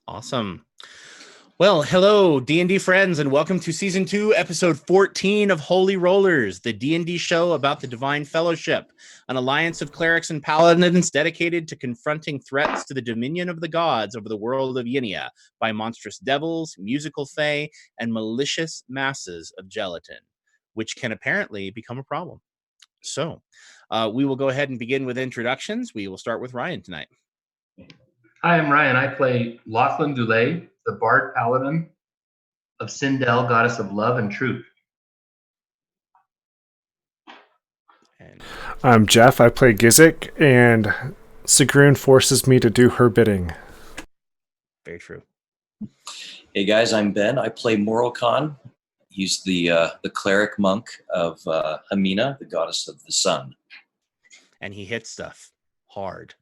Awesome. Well, hello, D&D friends, and welcome to Season 2, Episode 14 of Holy Rollerz, the D&D show about the Divine Fellowship, an alliance of clerics and paladins dedicated to confronting threats to the dominion of the gods over the world of Yinia by monstrous devils, musical fae, and malicious masses of gelatin, which can apparently become a problem. So, we will go ahead and begin with introductions. We will start with Ryan tonight. Hi, I'm Ryan. I play Lachlan Dulay, the Bard Paladin of Sindel, Goddess of Love and Truth. And I'm Jeff. I play Gizik, and Sigrun forces me to do her bidding. very true. Hey guys, I'm Ben. I play Moral Khan. He's the cleric monk of Hamina, the goddess of the sun. And he hits stuff hard.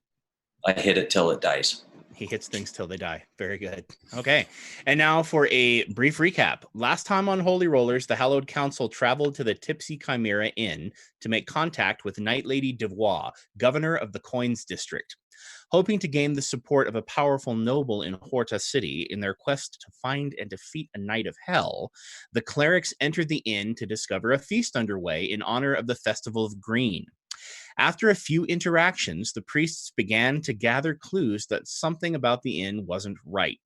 I hit it till it dies. He hits things till they die. Very good. Okay. And now for a brief recap. Last time on Holy Rollerz, the Hallowed Council traveled to the Tipsy Chimera Inn to make contact with Knight Lady Devois, governor of the Coins District. Hoping to gain the support of a powerful noble in Horta City in their quest to find and defeat a Knight of Hell, the clerics entered the inn to discover a feast underway in honor of the Festival of Green. After a few interactions, the priests began to gather clues that something about the inn wasn't right.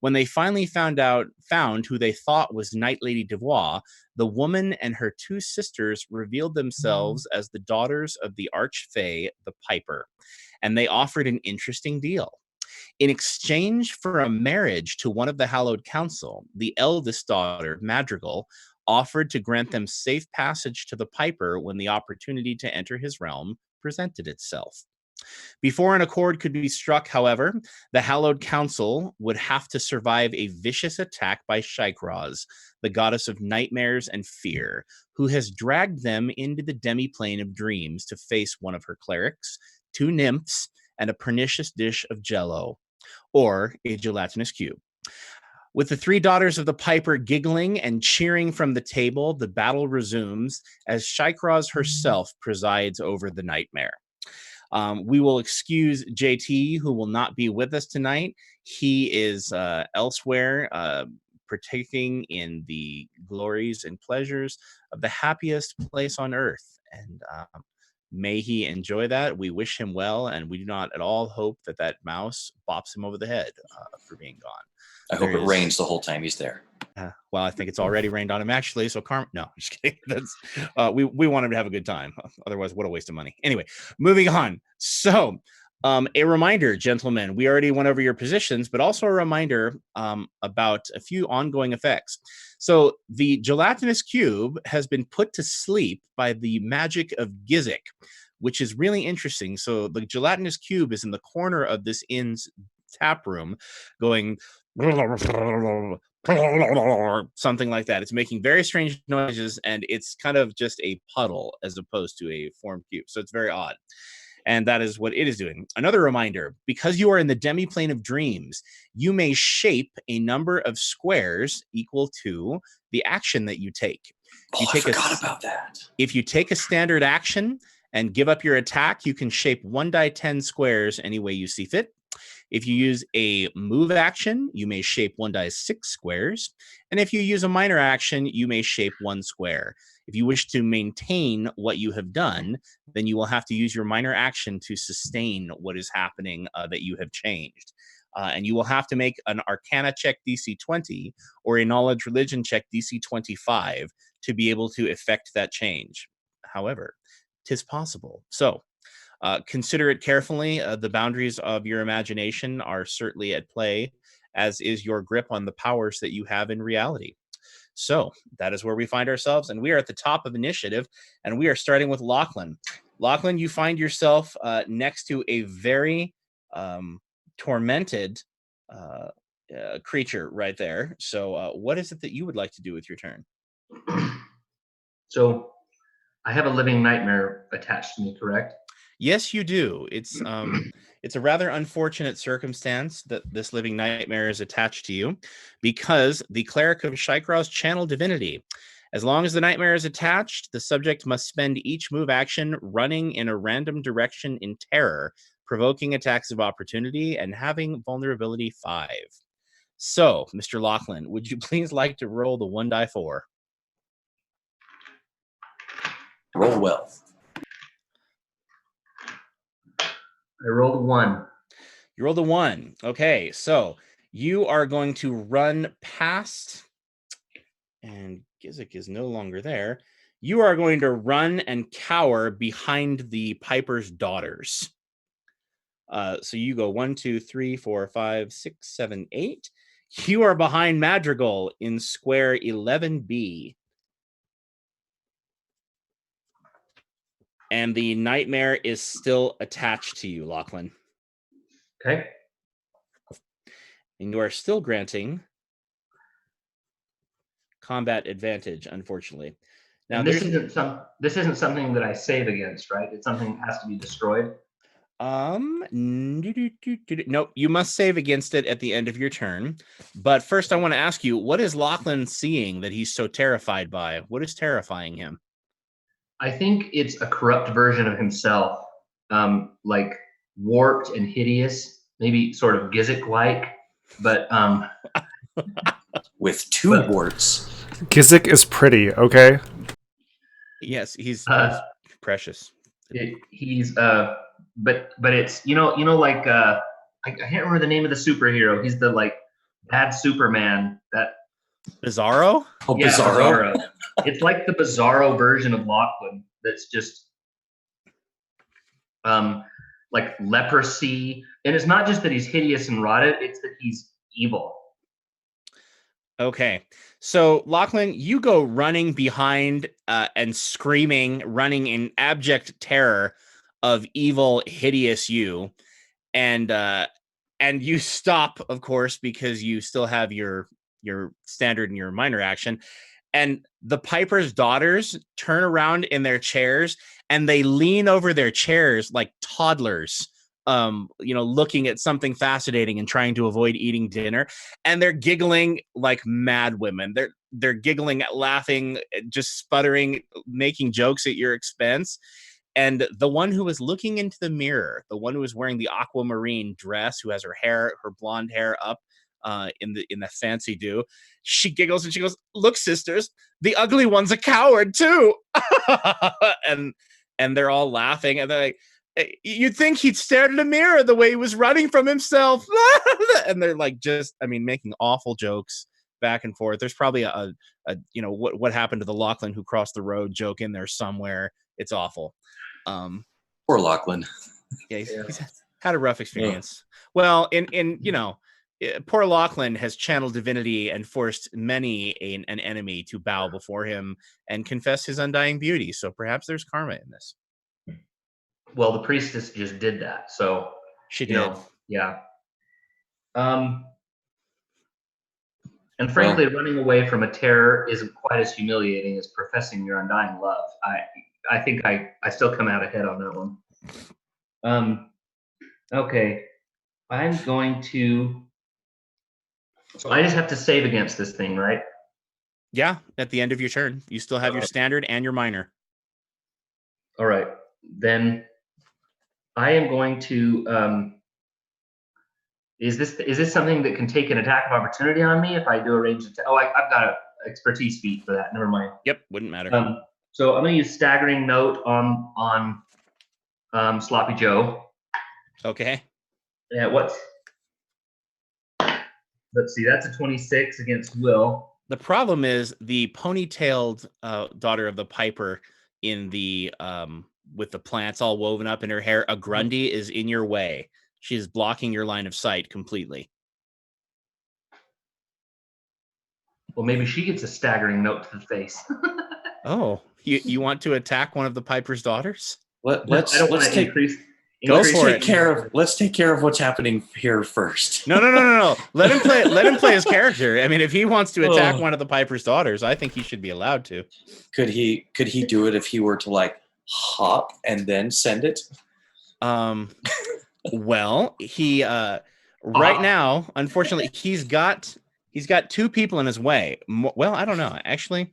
When they finally found who they thought was Knight Lady Devois, the woman and her two sisters revealed themselves as the daughters of the Archfey, the Piper, and they offered an interesting deal. In exchange for a marriage to one of the Hallowed Council, the eldest daughter, Madrigal, offered to grant them safe passage to the Piper when the opportunity to enter his realm presented itself. Before an accord could be struck, however, the Hallowed Council would have to survive a vicious attack by Shikraz, the goddess of nightmares and fear, who has dragged them into the demiplane of dreams to face one of her clerics, two nymphs, and a pernicious dish of jello, or a gelatinous cube. With the three daughters of the Piper giggling and cheering from the table, the battle resumes as Shikraz herself presides over the nightmare. We will excuse JT, who will not be with us tonight. He is elsewhere, partaking in the glories and pleasures of the happiest place on earth. And may he enjoy that. We wish him well, and we do not at all hope that that mouse bops him over the head for being gone. I hope it rains the whole time he's there. Well, I think it's already rained on him, actually. So, no, just kidding. That's, we want him to have a good time. Otherwise, what a waste of money. Anyway, moving on. So, a reminder, gentlemen, we already went over your positions, but also a reminder about a few ongoing effects. So, the gelatinous cube has been put to sleep by the magic of Gizik, which is really interesting. So, the gelatinous cube is in the corner of this inn's tap room, going something like that. It's making very strange noises, and it's kind of just a puddle as opposed to a formed cube. So it's very odd. And that is what it is doing. Another reminder, because you are in the demiplane of dreams, you may shape a number of squares equal to the action that you take. I forgot about that. If you take a standard action and give up your attack, you can shape 1d10 squares any way you see fit. If you use a move action, you may shape 1d6 squares. And if you use a minor action, you may shape 1 square. If you wish to maintain what you have done, then you will have to use your minor action to sustain what is happening that you have changed. And you will have to make an Arcana check DC 20 or a Knowledge Religion check DC 25 to be able to effect that change. However, 'tis possible. So, consider it carefully. The boundaries of your imagination are certainly at play, as is your grip on the powers that you have in reality. So that is where we find ourselves, and we are at the top of initiative, and we are starting with Lachlan. Lachlan, you find yourself next to a very tormented creature right there. So what is it that you would like to do with your turn? So I have a living nightmare attached to me, correct? Yes, you do. It's a rather unfortunate circumstance that this living nightmare is attached to you, because the cleric of Shikraz channel divinity. As long as the nightmare is attached, the subject must spend each move action running in a random direction in terror, provoking attacks of opportunity, and having vulnerability 5. So, Mr. Lachlan, would you please like to roll the 1d4? Roll well. I rolled a 1. You rolled a 1. Okay, so you are going to run past, and Gizik is no longer there. You are going to run and cower behind the Piper's daughters. So you go 1, 2, 3, 4, 5, 6, 7, 8. You are behind Madrigal in square 11B. And the nightmare is still attached to you, Lachlan. Okay. And you are still granting combat advantage, unfortunately. Now, And this isn't something that I save against, right? It's something that has to be destroyed. Nope, you must save against it at the end of your turn. But first, I want to ask you, what is Lachlan seeing that he's so terrified by? What is terrifying him? I think it's a corrupt version of himself, like warped and hideous, maybe sort of Gizik-like, but With 2 warts. Gizik is pretty, okay? Yes, he's precious. But it's like I can't remember the name of the superhero. He's the like bad Superman. That Bizarro? Oh, yeah, Bizarro. It's like the Bizarro version of Lachlan. That's just like leprosy, and it's not just that he's hideous and rotted. It's that he's evil. Okay, so Lachlan, you go running behind and screaming, running in abject terror of evil, hideous you, and you stop, of course, because you still have your standard and your minor action. And the Piper's daughters turn around in their chairs and they lean over their chairs like toddlers, looking at something fascinating and trying to avoid eating dinner. And they're giggling like mad women. They're giggling, laughing, just sputtering, making jokes at your expense. And the one who is looking into the mirror, the one who is wearing the aquamarine dress, who has her blonde hair up in the fancy do, she giggles and she goes, "Look, sisters, the ugly one's a coward too." and they're all laughing, and they're like, "You'd think he'd stared at a mirror the way he was running from himself." And they're like, making awful jokes back and forth. There's probably a what happened to the Lachlan who crossed the road joke in there somewhere. It's awful. Poor Lachlan. Yeah, he's had a rough experience. Well, poor Lachlan has channeled divinity and forced many an enemy to bow before him and confess his undying beauty. So perhaps there's karma in this. Well, the priestess just did that, so she did. Yeah. And frankly, running away from a terror isn't quite as humiliating as professing your undying love. I think I still come out ahead on that one. Okay, I'm going to. So I just have to save against this thing, right? Yeah, at the end of your turn, you still have your standard and your minor. All right, then I am going to. Is this something that can take an attack of opportunity on me if I do a ranged attack? Oh, I've got an expertise feat for that. Never mind. Yep, wouldn't matter. So I'm going to use staggering note on Sloppy Joe. Okay. Yeah. Let's see. That's a 26 against Will. The problem is the ponytailed daughter of the Piper in the with the plants all woven up in her hair. A Grundy is in your way. She is blocking your line of sight completely. Well, maybe she gets a staggering note to the face. Oh, you want to attack one of the Piper's daughters? Let's take care of what's happening here first. No. Let him play his character. I mean, if he wants to attack one of the Piper's daughters, I think he should be allowed to. Could he do it if he were to like hop and then send it? Well, he right now, unfortunately, he's got 2 people in his way. Well, I don't know. Actually,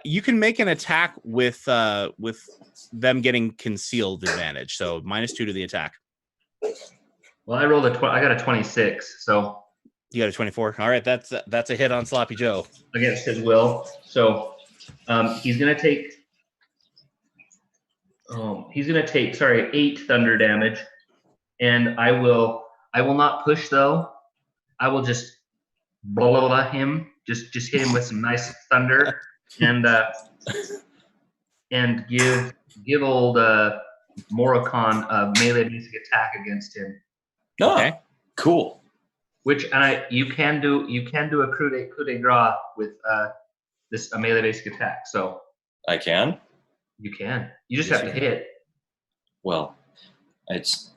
you can make an attack with them getting concealed advantage. So -2 to the attack. Well, I rolled I got a 26. So You got a 24. All right, that's a hit on Sloppy Joe. Against his will. So he's gonna take 8 thunder damage, and I will not push though. I will just blah blah blah him. Just hit him with some nice thunder, and give old Morocon a melee basic attack against him. Okay. Cool. Which you can do a coup de grace with a melee basic attack. So I can. you can. You just Yes, have to you hit. Well,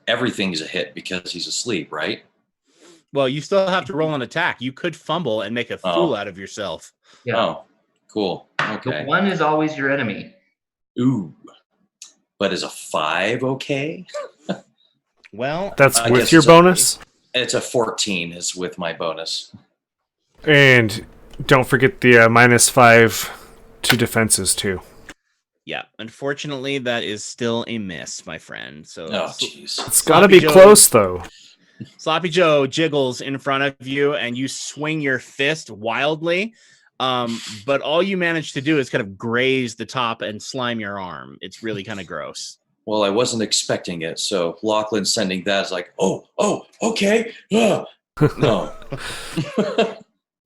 everything's a hit because he's asleep, right? Well, you still have to roll an attack. You could fumble and make a fool out of yourself. Yeah. Oh, cool. Okay. The 1 is always your enemy. Ooh. But is a 5 okay? Well, That's I with guess your it's okay. bonus. It's a 14 is with my bonus. And don't forget the -5 to defenses too. yeah. Unfortunately, that is still a miss, my friend. So Oh, jeez. It's got to be Joe- close though. Sloppy Joe jiggles in front of you, and you swing your fist wildly. But all you manage to do is kind of graze the top and slime your arm. It's really kind of gross. Well, I wasn't expecting it, so Lachlan sending that is like, oh, okay. No.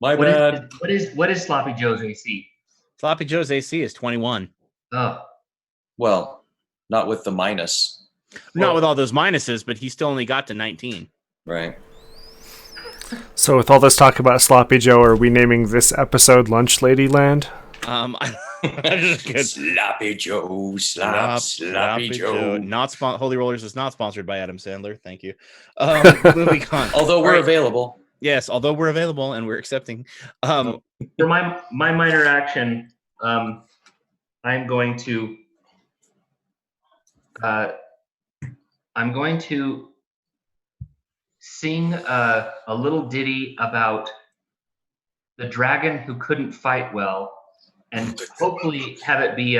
My bad. What is Sloppy Joe's AC? Sloppy Joe's AC is 21. Oh, Well, not with the minus, Not with all those minuses, but he still only got to 19. right? So with all this talk about Sloppy Joe, are we naming this episode Lunch Lady Land? I just get Sloppy Joe, Sloppy Joe. Not Holy Rollers is not sponsored by Adam Sandler. Thank you. Moving on. Although we're All right. available. Yes, although we're available and we're accepting. for my minor action, I'm going to sing a little ditty about the dragon who couldn't fight well, and hopefully have it be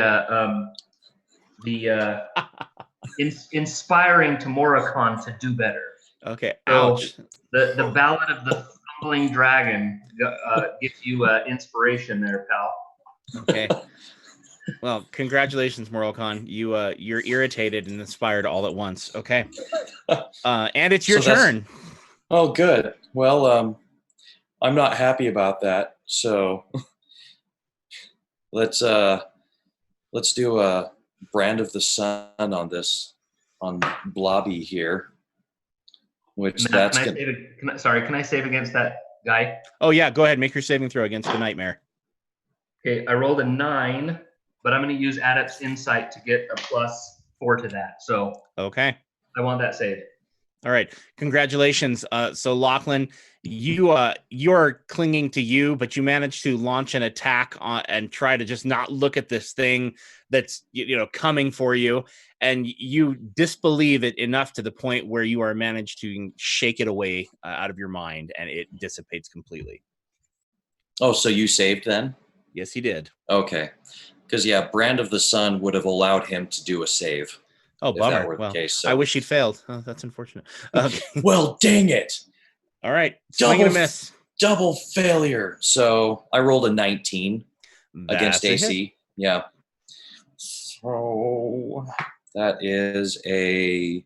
inspiring to Morocon to do better. Okay. So, Ouch. The ballad of the fumbling dragon gives you inspiration there, pal. Okay. Well, congratulations, Morocon. You're irritated and inspired all at once. Okay. And it's your So that's- turn. Oh, good. Well, I'm not happy about that. So let's do a brand of the sun on Blobby here. Which Can I save against that guy? Oh yeah, go ahead. Make your saving throw against the nightmare. Okay, I rolled a 9, but I'm going to use Adept's Insight to get a +4 to that. So Okay. I want that saved. All right. Congratulations. So Lachlan, you're clinging to you, but you managed to launch an attack and try to just not look at this thing that's coming for you, and you disbelieve it enough to the point where you are managed to shake it away out of your mind, and it dissipates completely. Oh, so you saved then? Yes, he did. Okay. Because Brand of the Sun would have allowed him to do a save. Oh, If that bummer. were the Well, case, so- I wish he'd failed. Oh, that's unfortunate. Okay. Well, dang it. All right. Swing and a miss. Double failure. So I rolled a 19 against That's a hit. AC. Yeah. So that is a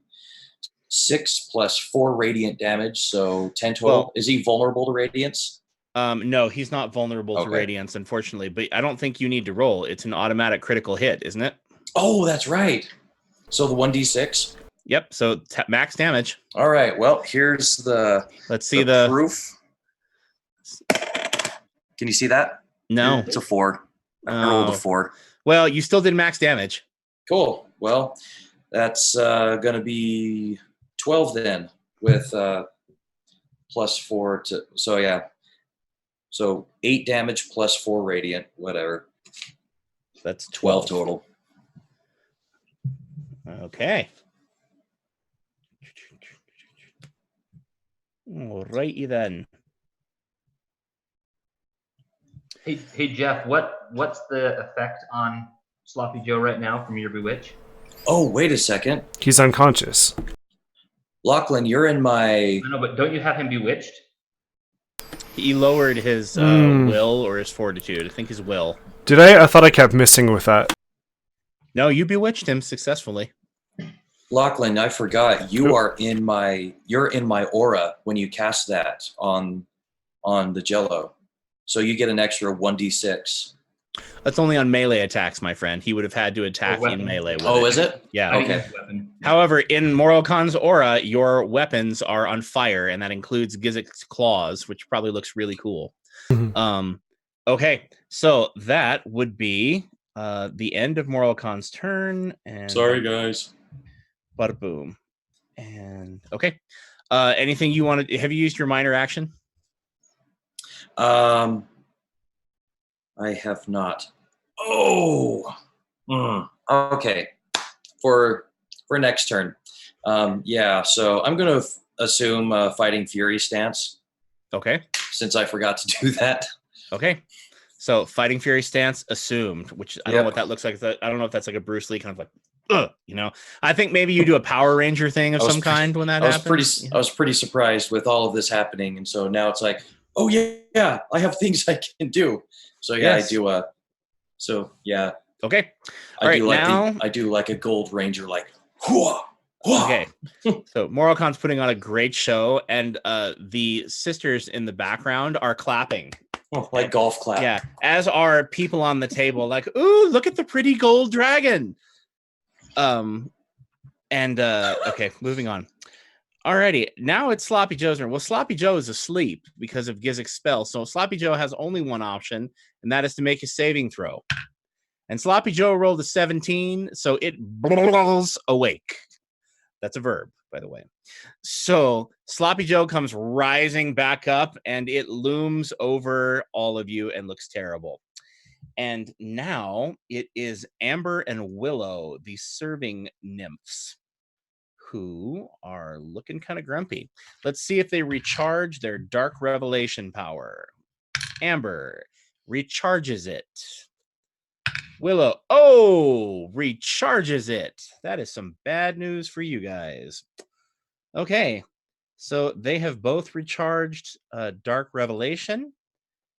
6 plus 4 radiant damage. So 10 total. Well- Is he vulnerable to radiance? No, he's not vulnerable to Okay. radiance, unfortunately, but I don't think you need to roll. It's an automatic critical hit, isn't it? Oh, that's right. So the 1d6. Yep. So max damage. All right. Well, here's the Let's see the proof. Can you see that? no. It's a 4. I rolled a Oh. 4. Well, you still did max damage. Cool. Well, that's going to be 12 then with +4 to. So, yeah. So 8 damage plus 4 radiant, whatever. That's 12 total. Okay. Alrighty then. Hey Jeff, what's the effect on Sloppy Joe right now from your Bewitch? Oh, wait a second. He's unconscious. Lachlan, you're in my. I know, but don't you have him bewitched? He lowered his will or his fortitude. I think his will. Did I? I thought I kept missing with that. No, you bewitched him successfully. Lachlan, I forgot. You're in my aura when you cast that on the Jello. So you get an extra 1d6. That's only on melee attacks, my friend. He would have had to attack in melee with it. Is it? Yeah. Okay. However, in Morokhan's aura, your weapons are on fire, and that includes Gizik's claws, which probably looks really cool. Okay, so that would be the end of Morokhan's turn. And sorry, guys. Bada boom. And okay. Anything you wanted? Have you used your minor action? I have not. Okay. For next turn. Yeah, so I'm going to assume Fighting Fury stance. Okay. Since I forgot to do that. Okay. So Fighting Fury stance assumed, which I don't know what that looks like. I don't know if that's like a Bruce Lee kind of like, you know. I think maybe you do a Power Ranger thing of some kind when that happens. I was pretty surprised with all of this happening, and so now it's like, oh yeah, I have things I can do. So yeah, I do. So yeah. Okay. I do like a Gold Ranger, like. Hua, hua. Okay. So Morokhan's putting on a great show, and the sisters in the background are clapping. Like golf clap. Yeah, as are people on the table, like, ooh, look at the pretty gold dragon. Okay, moving on. Alrighty, now it's Sloppy Joe's turn. Well, Sloppy Joe is asleep because of Gizik's spell, so Sloppy Joe has only one option, and that is to make a saving throw. And Sloppy Joe rolled a 17, so it blurs awake. That's a verb, by the way. So Sloppy Joe comes rising back up, and it looms over all of you and looks terrible. And now it is Amber and Willow, the serving nymphs, who are looking kind of grumpy. Let's see if they recharge their Dark Revelation power. Amber recharges it. Willow, recharges it. That is some bad news for you guys. Okay, so they have both recharged Dark Revelation.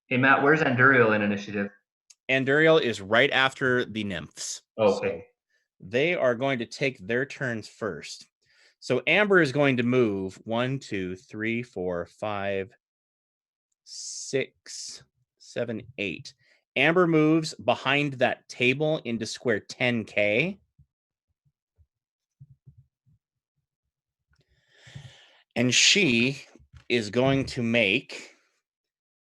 Hey, Matt, where's Anduriel in initiative? Anduriel is right after the nymphs. Okay. So they are going to take their turns first. So Amber is going to move 1, 2, 3, 4, 5, 6, 7, 8. Amber moves behind that table into square 10K. And she is going to make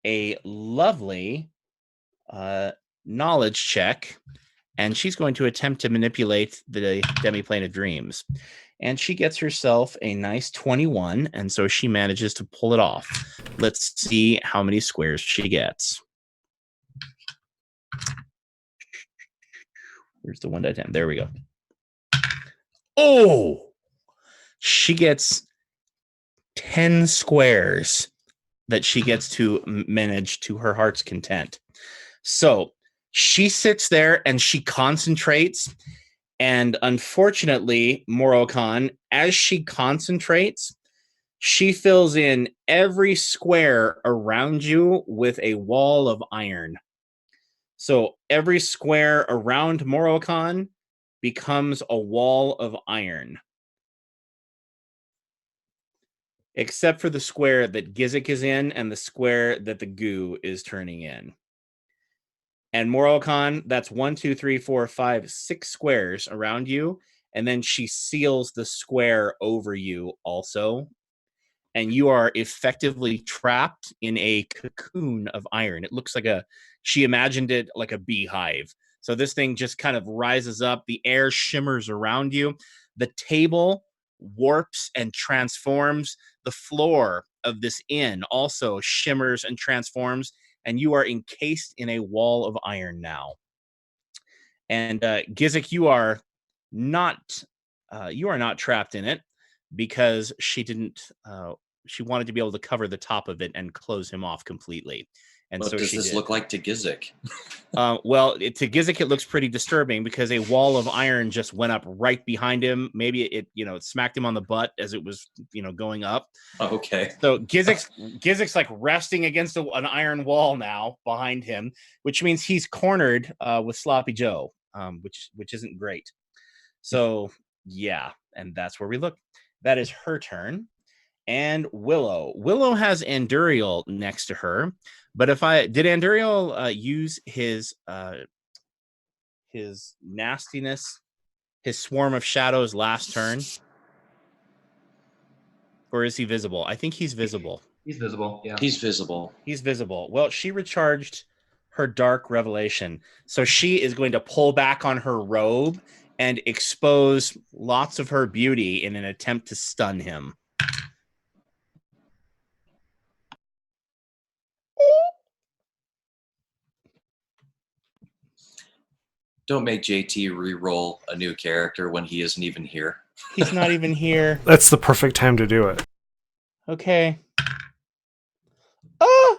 a lovely knowledge check. And she's going to attempt to manipulate the demiplane of dreams. And she gets herself a nice 21. And so she manages to pull it off. Let's see how many squares she gets. Where's the 1 to 10? There we go. Oh, she gets 10 squares that she gets to manage to her heart's content. So she sits there and she concentrates. And unfortunately, Morokhan, as she concentrates, she fills in every square around you with a wall of iron. So every square around Morokhan becomes a wall of iron. Except for the square that Gizik is in and the square that the goo is turning in. And Morokhan, that's 1, 2, 3, 4, 5, 6 squares around you. And then she seals the square over you also. And you are effectively trapped in a cocoon of iron. It looks like she imagined it like a beehive. So this thing just kind of rises up. The air shimmers around you. The table warps and transforms. The floor of this inn also shimmers and transforms. And you are encased in a wall of iron now. And Gizik, you are not trapped in it because she didn't. She wanted to be able to cover the top of it and close him off completely. And What so does she this did. look like to Gizik? Well, to Gizik, it looks pretty disturbing because a wall of iron just went up right behind him. Maybe it smacked him on the butt as it was, going up. Okay. So Gizik's like resting against an iron wall now behind him, which means he's cornered with Sloppy Joe, which isn't great. So yeah, and that's where we look. That is her turn. And Willow has Anduriel next to her. But did Anduriel use his nastiness, his swarm of shadows last turn? Or is he visible? I think he's visible. He's visible, yeah. He's visible. He's visible. Well, she recharged her dark revelation. So she is going to pull back on her robe and expose lots of her beauty in an attempt to stun him. Don't make JT re-roll a new character when he isn't even here. He's not even here. That's the perfect time to do it. Okay. Ah!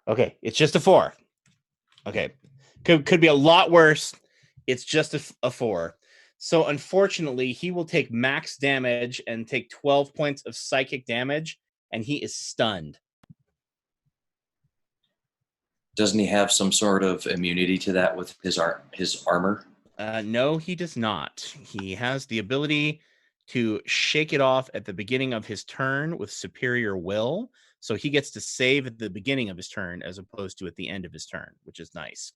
Okay, it's just a 4. Okay. Could be a lot worse. It's just a 4. So unfortunately, he will take max damage and take 12 points of psychic damage, and he is stunned. Doesn't he have some sort of immunity to that with his armor? No, he does not. He has the ability to shake it off at the beginning of his turn with superior will. So he gets to save at the beginning of his turn as opposed to at the end of his turn, which is nice.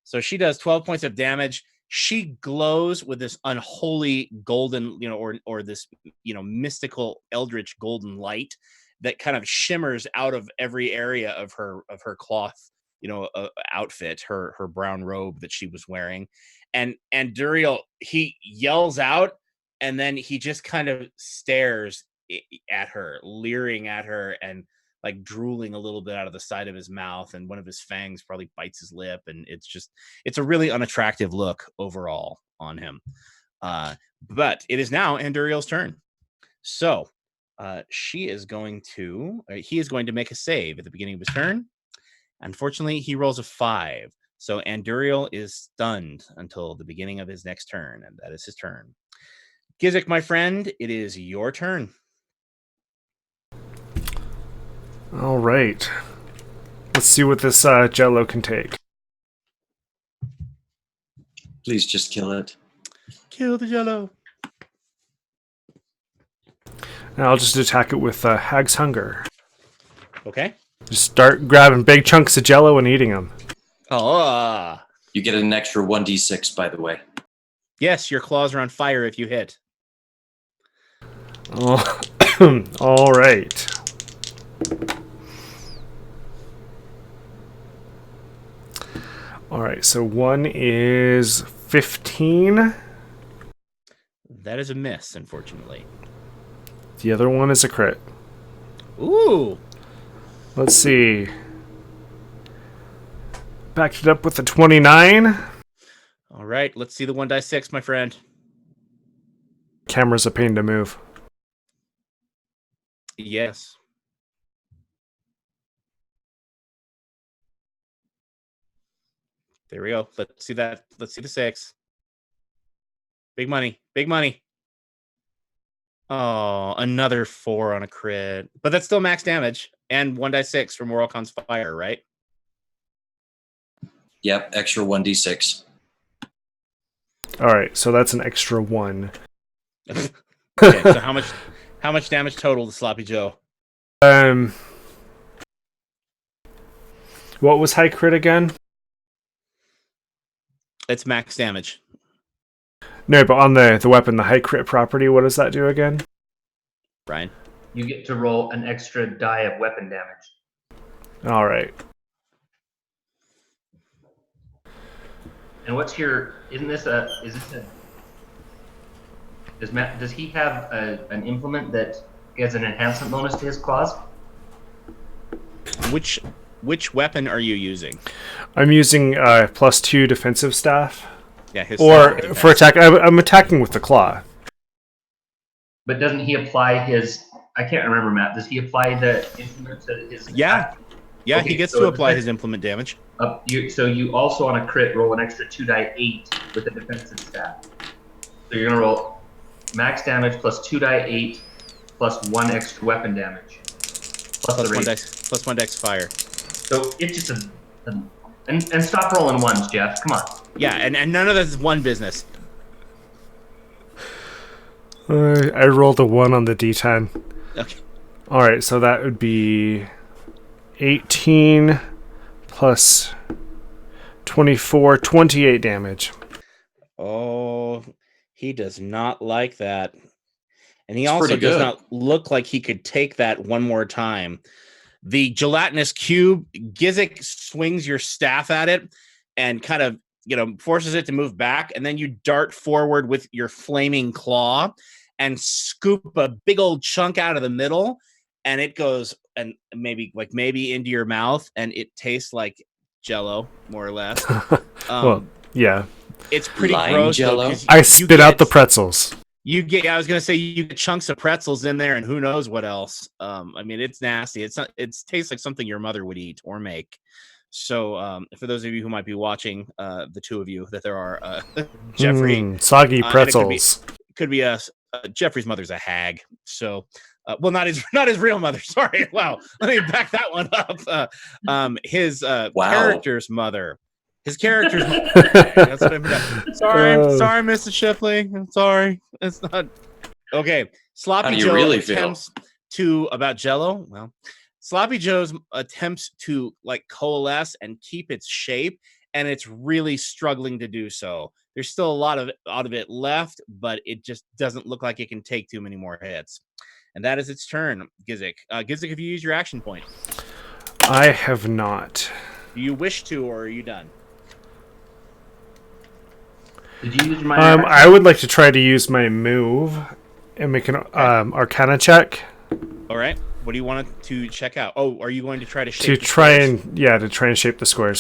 So she does 12 points of damage. She glows with this unholy golden, or this, mystical eldritch golden light that kind of shimmers out of every area of her cloth, outfit, her brown robe that she was wearing. And Duriel, he yells out, and then he just kind of stares at her, leering at her, and like drooling a little bit out of the side of his mouth, and one of his fangs probably bites his lip, and it's a really unattractive look overall on him. But it is now Anduriel's turn. So he is going to make a save at the beginning of his turn. Unfortunately, he rolls a 5. So Anduriel is stunned until the beginning of his next turn, and that is his turn. Gizik, my friend, it is your turn. All right. Let's see what this Jello can take. Please just kill it. Kill the Jello. And I'll just attack it with Hag's Hunger. Okay. Just start grabbing big chunks of Jello and eating them. Oh. You get an extra 1d6, by the way. Yes, your claws are on fire if you hit. Oh. All right. All right, so one is 15. That is a miss, unfortunately. The other one is a crit. Ooh. Let's see. Backed it up with a 29. All right, let's see the 1d6, my friend. Camera's a pain to move. Yes. There we go. Let's see that. Let's see the 6. Big money. Big money. Oh, another 4 on a crit. But that's still max damage. And 1d6 from Moralcon's fire, right? Yep, extra 1d6. All right, so that's an extra 1. Okay, so how much damage total to Sloppy Joe? What was high crit again? It's max damage. No, but on the weapon, the high crit property, what does that do again? Brian. You get to roll an extra die of weapon damage. All right. And what's your? Does he have an implement that gives an enhancement bonus to his claws? Which weapon are you using? I'm using +2 defensive staff. Yeah, his Or for defense. attack, I'm attacking with the claw. But doesn't he apply his I can't remember, Matt. Does he apply the implement to his attack? Yeah, Okay, he gets so to it apply says- his implement damage. So you also on a crit roll an extra 2d8 with a defensive stat. So you're gonna roll max damage plus 2d8 plus 1 extra weapon damage plus the rate. Plus one dex fire. So it's just and stop rolling ones, Jeff. Come on. Yeah, and none of this is one business. I rolled a 1 on the d10. Okay. All right, so that would be 18 plus 24, 28 damage. Oh, he does not like that. And he It's also pretty does good. not look like he could take that one more time. The gelatinous cube, Gizik swings your staff at it and kind of, forces it to move back. And then you dart forward with your flaming claw and scoop a big old chunk out of the middle. And it goes and maybe into your mouth, and it tastes like Jello, more or less. Well, yeah. It's pretty Lime gross. Jell-O? Though, I spit out the pretzels. I was gonna say you get chunks of pretzels in there, and who knows what else. I mean, it's nasty. It tastes like something your mother would eat or make. So, for those of you who might be watching, the two of you that there are, Jeffrey, Soggy and pretzels. could be us. Jeffrey's mother's a hag. So, well, not his real mother. Sorry. Wow. Let me back that one up. His character's mother. His character's mother. That's what I'm doing. Sorry, Mr. Shipley. I'm sorry. It's not okay. Sloppy Joe really attempts to about Jello. Well, Sloppy Joe's attempts to coalesce and keep its shape, and it's really struggling to do so. There's still a lot of it left, but it just doesn't look like it can take too many more hits. And that is its turn, Gizik. Gizik, have you used your action point? I have not. Do you wish to, or are you done? Did you use your minor action? I would like to try to use my move and make an Arcana check. All right. What do you want to check out? Oh, are you going to try to shape To the try squares? and shape the squares.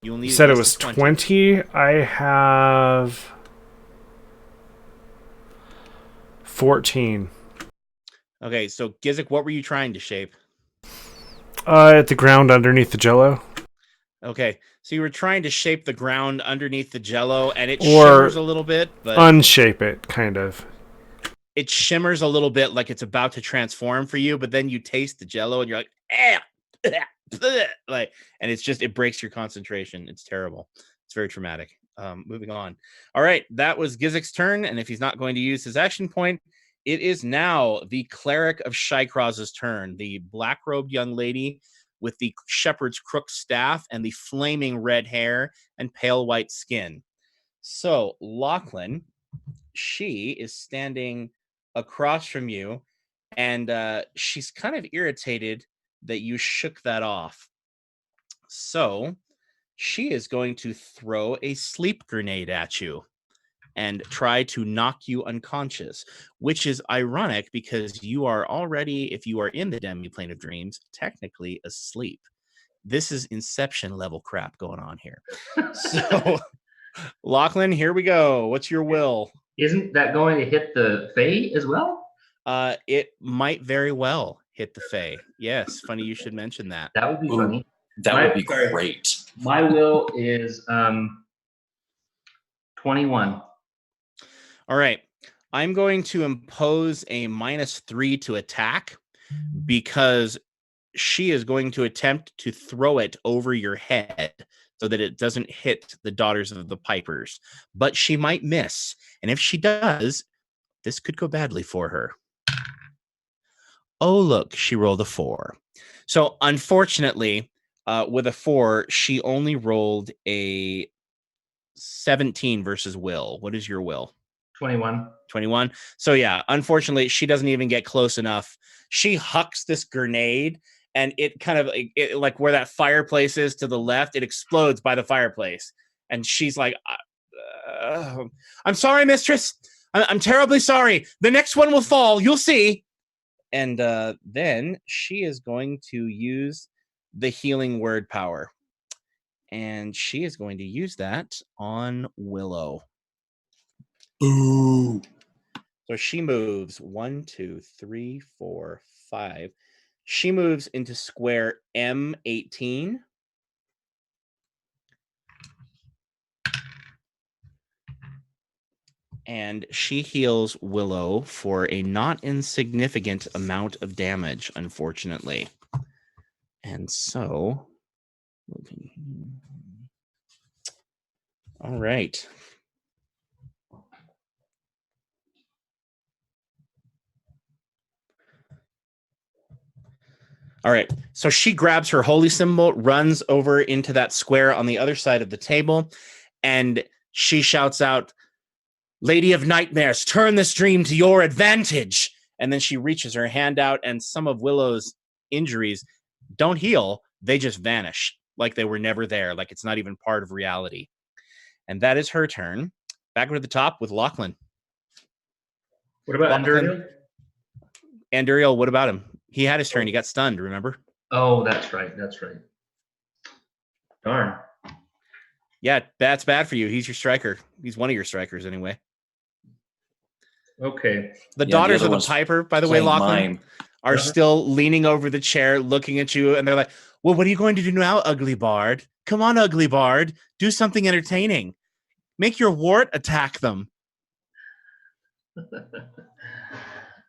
You'll need You said it less was than 20. I have 14. Okay, so Gizik, what were you trying to shape? At the ground underneath the Jello. Okay, so you were trying to shape the ground underneath the Jello, and it Or shimmers a little bit, but unshape it, kind of. it shimmers a little bit like it's about to transform for you, but then you taste the Jello, and you're like, and it breaks your concentration. It's terrible. It's very traumatic. Moving on. All right, that was Gizik's turn, and if he's not going to use his action point, it is now the cleric of Shykraz's turn, the black-robed young lady with the shepherd's crook staff and the flaming red hair and pale white skin. So, Lachlan, she is standing across from you, and she's kind of irritated that you shook that off. So, she is going to throw a sleep grenade at you and try to knock you unconscious, which is ironic because you are already, if you are in the demi-plane of dreams, technically asleep. This is Inception level crap going on here. So, Lachlan, here we go. What's your will? Isn't that going to hit the Fae as well? It might very well hit the Fae. Yes, funny you should mention that. That would be Ooh, funny. That would be great. My will is 21. All right. I'm going to impose a -3 to attack because she is going to attempt to throw it over your head so that it doesn't hit the Daughters of the Pipers. But she might miss. And if she does, this could go badly for her. Oh, look, she rolled a 4. So unfortunately, with a 4, she only rolled a 17 versus will. What is your will? 21. 21. So yeah, unfortunately, she doesn't even get close enough. She hucks this grenade, and it kind of like where that fireplace is to the left, it explodes by the fireplace. And she's like, I'm sorry, mistress. I'm terribly sorry. The next one will fall. You'll see. And then she is going to use the healing word power. And she is going to use that on Willow. Ooh. So she moves 1, 2, 3, 4, 5. She moves into square M18. And she heals Willow for a not insignificant amount of damage, unfortunately. And so, all right. All right. So she grabs her holy symbol, runs over into that square on the other side of the table, and she shouts out, "Lady of Nightmares, turn this dream to your advantage." And then she reaches her hand out, and some of Willow's injuries don't heal. They just vanish like they were never there, like it's not even part of reality. And that is her turn. Back to the top with Lachlan. What about Lachlan. Anduriel? Anduriel, what about him? He had his turn. He got stunned, remember? Oh, that's right. That's right. Darn. Yeah, that's bad for you. He's your striker. He's one of your strikers anyway. Okay. The daughters of the Piper, by the way, Lachlan, are still leaning over the chair, looking at you, and they're like, "Well, what are you going to do now, Ugly Bard? Come on, Ugly Bard. Do something entertaining. Make your wart attack them."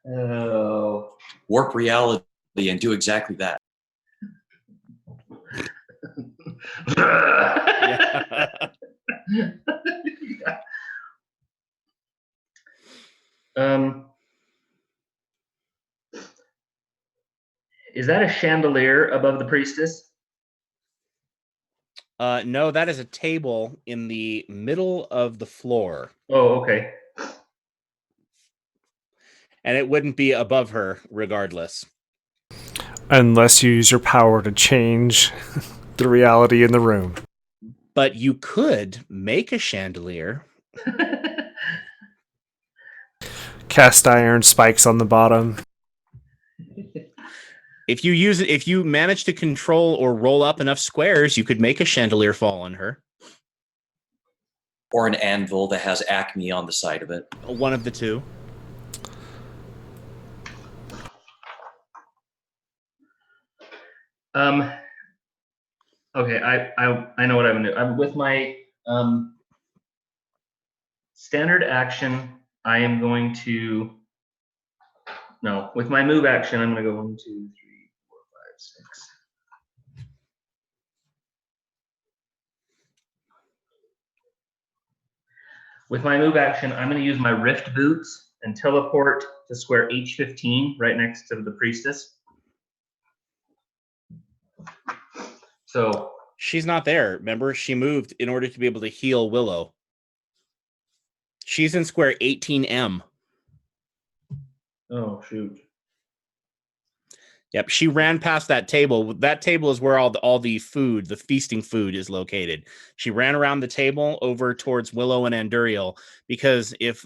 Oh. Warp reality and do exactly that. Yeah. Is that a chandelier above the priestess? No, that is a table in the middle of the floor. Oh, okay. And it wouldn't be above her regardless. Unless you use your power to change the reality in the room. But you could make a chandelier. Cast iron spikes on the bottom. If you use it, if you manage to control or roll up enough squares, you could make a chandelier fall on her. Or an anvil that has Acme on the side of it. One of the two. Okay, I know what I'm gonna do. I'm with my standard action. I am going to with my move action. I'm gonna go 1, 2, 3, 4, 5, 6. With my move action, I'm going to use my Rift Boots and teleport to square H15 right next to the priestess. So she's not there. Remember, she moved in order to be able to heal Willow. She's in square 18M. Oh, shoot. Yep, she ran past that table. That table is where all the food, the feasting food, is located. She ran around the table over towards Willow and Anduriel, because if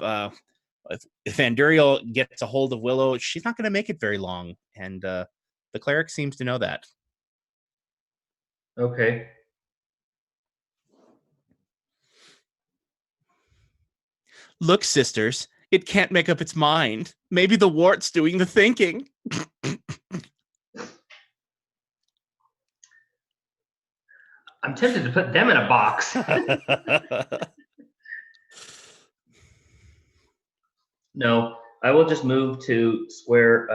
Anduriel gets a hold of Willow, she's not going to make it very long, and the cleric seems to know that. Okay. Look, sisters, it can't make up its mind. Maybe the wart's doing the thinking. I'm tempted to put them in a box. No, I will just move to square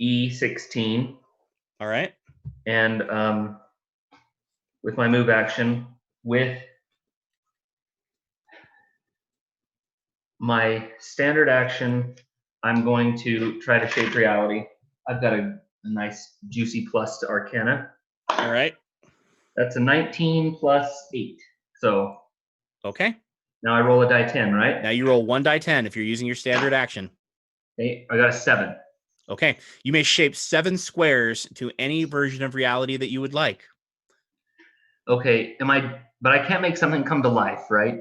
E16. All right. And with my move action, with my standard action, I'm going to try to shape reality. I've got a nice juicy plus to Arcana. All right. That's a 19 plus 8. So okay. Now I roll a die 10, right? Now you roll 1 die 10 if you're using your standard action. Okay, I got a 7. Okay. You may shape 7 squares to any version of reality that you would like. Okay, but I can't make something come to life, right?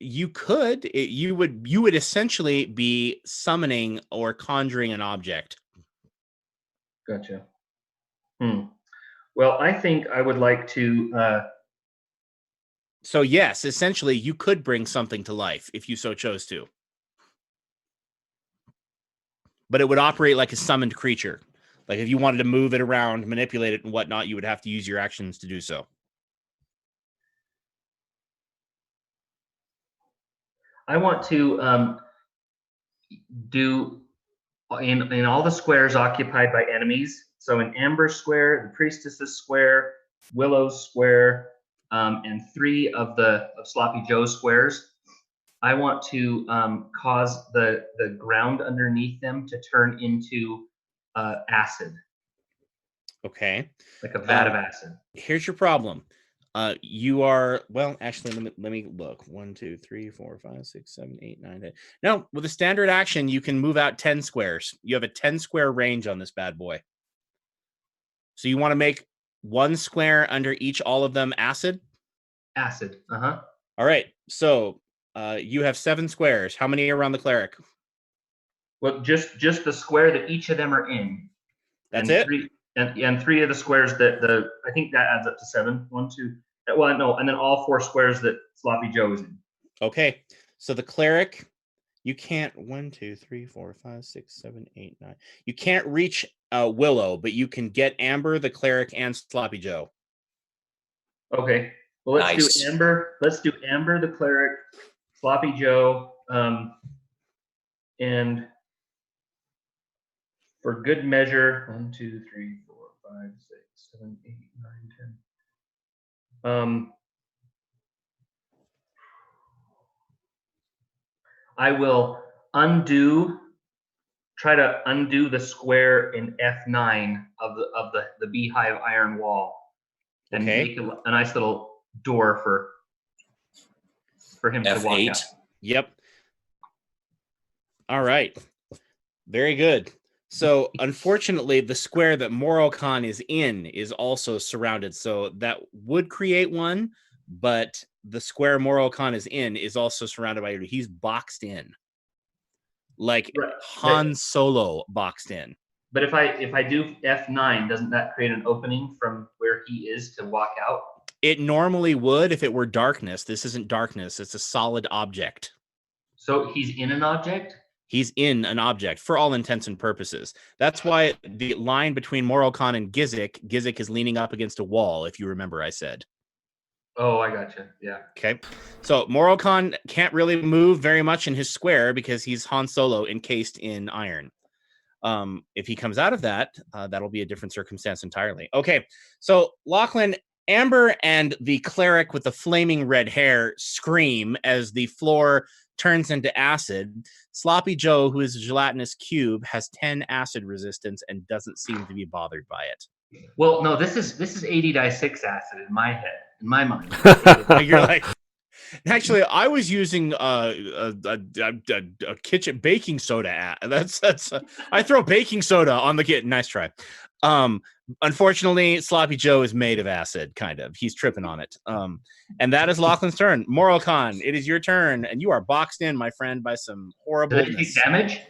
You could. You would essentially be summoning or conjuring an object. Gotcha. Well, I think I would like to So yes, essentially, you could bring something to life if you so chose to. But it would operate like a summoned creature. Like if you wanted to move it around, manipulate it and whatnot, you would have to use your actions to do so. I want to do in all the squares occupied by enemies. So in Amber's square, the Priestess's square, Willow's square, and 3 of Sloppy Joe's squares. I want to cause the ground underneath them to turn into acid. Okay. Like a vat of acid. Here's your problem. You are, well, actually, let me look. 1, 2, 3, 4, 5, 6, 7, 8, 9, 10. No, with a standard action, you can move out 10 squares. You have a 10 square range on this bad boy. So you want to make 1 square under all of them acid? Acid. All right. So you have 7 squares. How many are around the cleric? Well, just the square that each of them are in. That's and it? 3, and 3 of the squares that I think that adds up to 7. 1, 2. Well, no, and then all 4 squares that Sloppy Joe is in. Okay. So the cleric, you can't 1, 2, 3, 4, 5, 6, 7, 8, 9. You can't reach Willow, but you can get Amber, the cleric, and Sloppy Joe. Okay. Well, let's do Amber. Let's do Amber, the cleric, Sloppy Joe, and for good measure, 1, 2, 3, 4, 5, 6, 7, 8, 9, 10. I will try to undo the square in F9 of the beehive iron wall, and make a nice little door for him to walk out. Yep. All right. Very good. So unfortunately, the square that Moroccan is in is also surrounded. So that would create one, but the square Moroccan is in is also surrounded by, he's boxed in. Like Han Solo boxed in. But if I do F9, doesn't that create an opening from where he is to walk out? It normally would if it were darkness. This isn't darkness. It's a solid object. So he's in an object? He's in an object for all intents and purposes. That's why the line between Moroccan and Gizik is leaning up against a wall, if you remember I said. Oh, I gotcha. Yeah. Okay. So Moroccan can't really move very much in his square because he's Han Solo encased in iron. If he comes out of that, that'll be a different circumstance entirely. Okay. So Lachlan, Amber and the cleric with the flaming red hair scream as the floor turns into acid. Sloppy Joe, who is a gelatinous cube, has 10 acid resistance and doesn't seem to be bothered by it. Well, no, this is 80 die 6 acid in my head, in my mind. You're like, actually, I was using a kitchen baking soda. That's I throw baking soda on the kit. Nice try. Unfortunately, Sloppy Joe is made of acid, kind of. He's tripping on it. And that is Lachlan's turn. Moroccan, it is your turn, and you are boxed in, my friend, by some horrible. Do they take damage?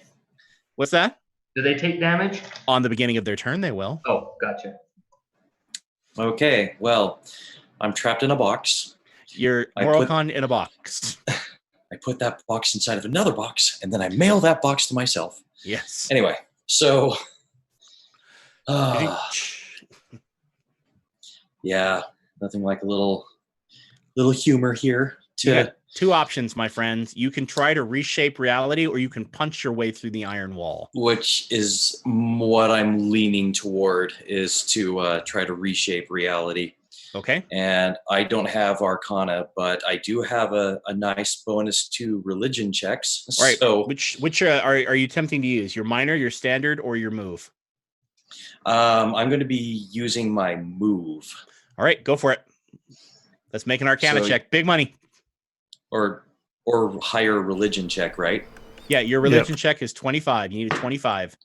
What's that? Do they take damage? On the beginning of their turn, they will. Oh, gotcha. Okay, well, I'm trapped in a box. You're Moroccan in a box. I put that box inside of another box, and then I mail that box to myself. Yes. Anyway, so... yeah, nothing like a little humor here. Two options, my friends. You can try to reshape reality, or you can punch your way through the iron wall. Which is what I'm leaning toward, is to try to reshape reality. Okay. And I don't have Arcana, but I do have a nice bonus to religion checks. All right. So, which are you attempting to use? Your minor, your standard, or your move? I'm going to be using my move. All right, go for it. Let's make an Arcana check. Big money. Or higher religion check, right? Yeah, your religion check is 25. You need a 25.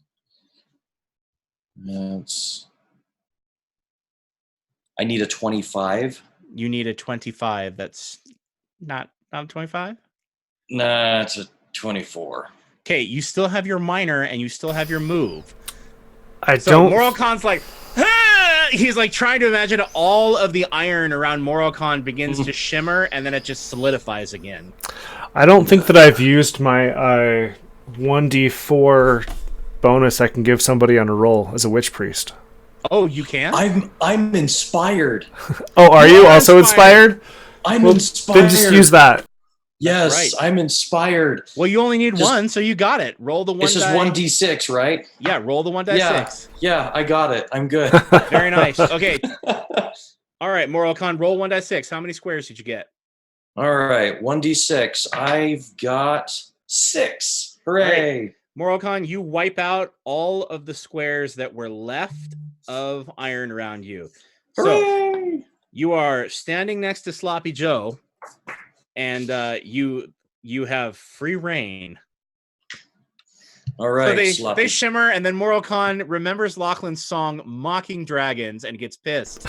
I need a 25. You need a 25. That's not 25? Nah, it's a 24. Okay, you still have your minor and you still have your move. Moroccan's Moroccan's like, ah! he's like trying to imagine all of the iron around Morocon begins to shimmer, and then it just solidifies again. I don't think that I've used my 1d4 bonus I can give somebody on a roll as a witch priest. Oh, you can? I'm inspired. Oh, are you also inspired? I'm inspired. Then just use that. Yes, right. I'm inspired. Well, you only need one, so you got it. Roll the one. It's just 1d6, right? Yeah, roll the 1d6. Yeah, I got it. I'm good. Very nice. Okay. All right, Morocon, roll 1d6. How many squares did you get? All right, 1d6. I've got 6. Hooray! Right. Morocon, you wipe out all of the squares that were left of iron around you. Hooray! So you are standing next to Sloppy Joe, and you have free reign. All right, so they shimmer, and then Morocon remembers Lachlan's song "Mocking Dragons" and gets pissed.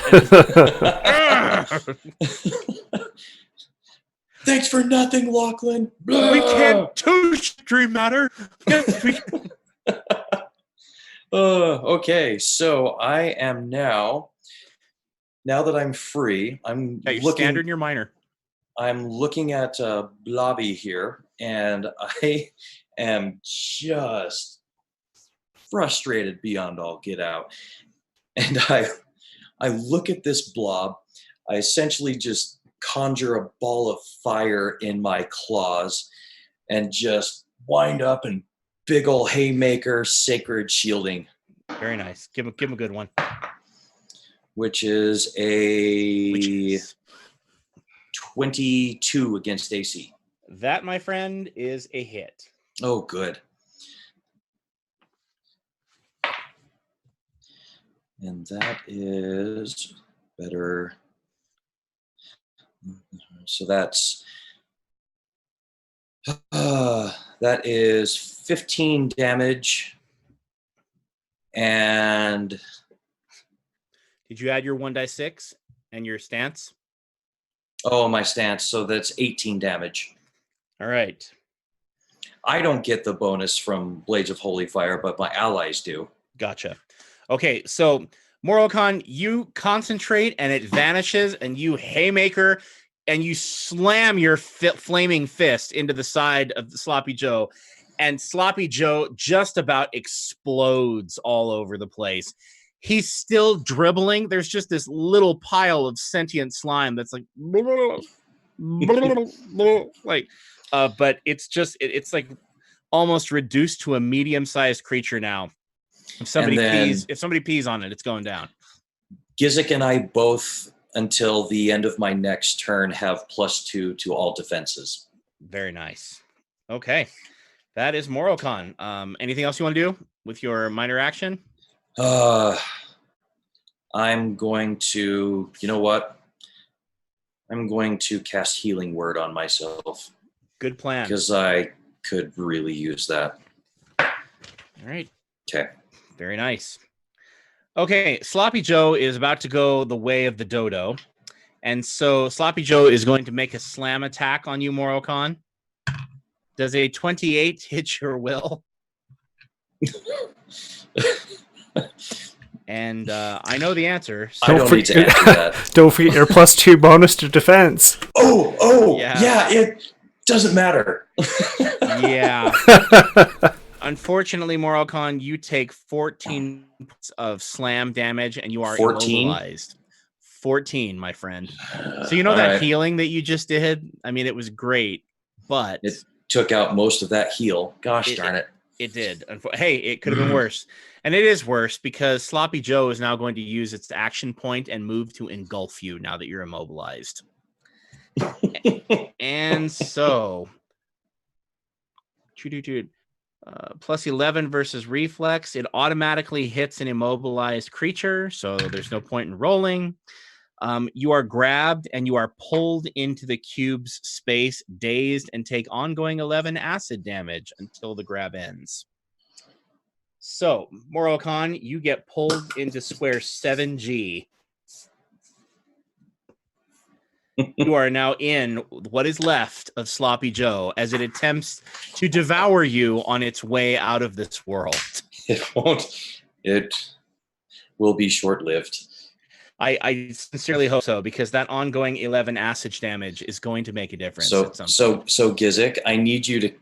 Thanks for nothing, Lachlan. We can't touch dream matter. Okay, so I am now that I'm free, I'm Yeah, you're looking. standard in your minor. I'm looking at Blobby here, and I am just frustrated beyond all get out. And I look at this blob. I essentially just conjure a ball of fire in my claws and just wind up and big ol' haymaker sacred shielding. Very nice. Give him a good one. Which is a 22 against AC. That, my friend, is a hit. Oh, good. And that is better. So that's that is 15 damage. And did you add your 1d6 and your stance? Oh, my stance. So that's 18 damage. All right. I don't get the bonus from Blades of Holy Fire, but my allies do. Gotcha. Okay, so Morocon, you concentrate and it vanishes, and you haymaker and you slam your flaming fist into the side of the Sloppy Joe, and Sloppy Joe just about explodes all over the place. He's still dribbling. There's just this little pile of sentient slime that's like, like, but it's just it's like almost reduced to a medium-sized creature now. If somebody pees on it, it's going down. Gizik and I both, until the end of my next turn, have +2 to all defenses. Very nice. Okay, that is Morocon. Anything else you want to do with your minor action? I'm going to, you know what? I'm going to cast Healing Word on myself. Good plan. Because I could really use that. All right. Okay. Very nice. Okay, Sloppy Joe is about to go the way of the dodo. And so Sloppy Joe is going to make a slam attack on you, Morocon. Does a 28 hit your will? And I know the answer. So I don't need to answer that. Don't forget your +2 bonus to defense. Oh, yeah, it doesn't matter. Yeah. Unfortunately, Morocon, you take 14 of slam damage, and you are 14? immobilized. 14, my friend. So you know that healing that you just did? I mean, it was great, but it took out most of that heal. Gosh darn it. It did. Hey, it could have been worse. And it is worse because Sloppy Joe is now going to use its action point and move to engulf you now that you're immobilized. And so +11 versus reflex. It automatically hits an immobilized creature, so there's no point in rolling. You are grabbed and you are pulled into the cube's space, dazed, and take ongoing 11 acid damage until the grab ends. So, Morocon, you get pulled into square 7G. You are now in what is left of Sloppy Joe as it attempts to devour you on its way out of this world. It won't. It will be short-lived. I sincerely hope so, because that ongoing 11 acid damage is going to make a difference. So at some so Gizik, I need you to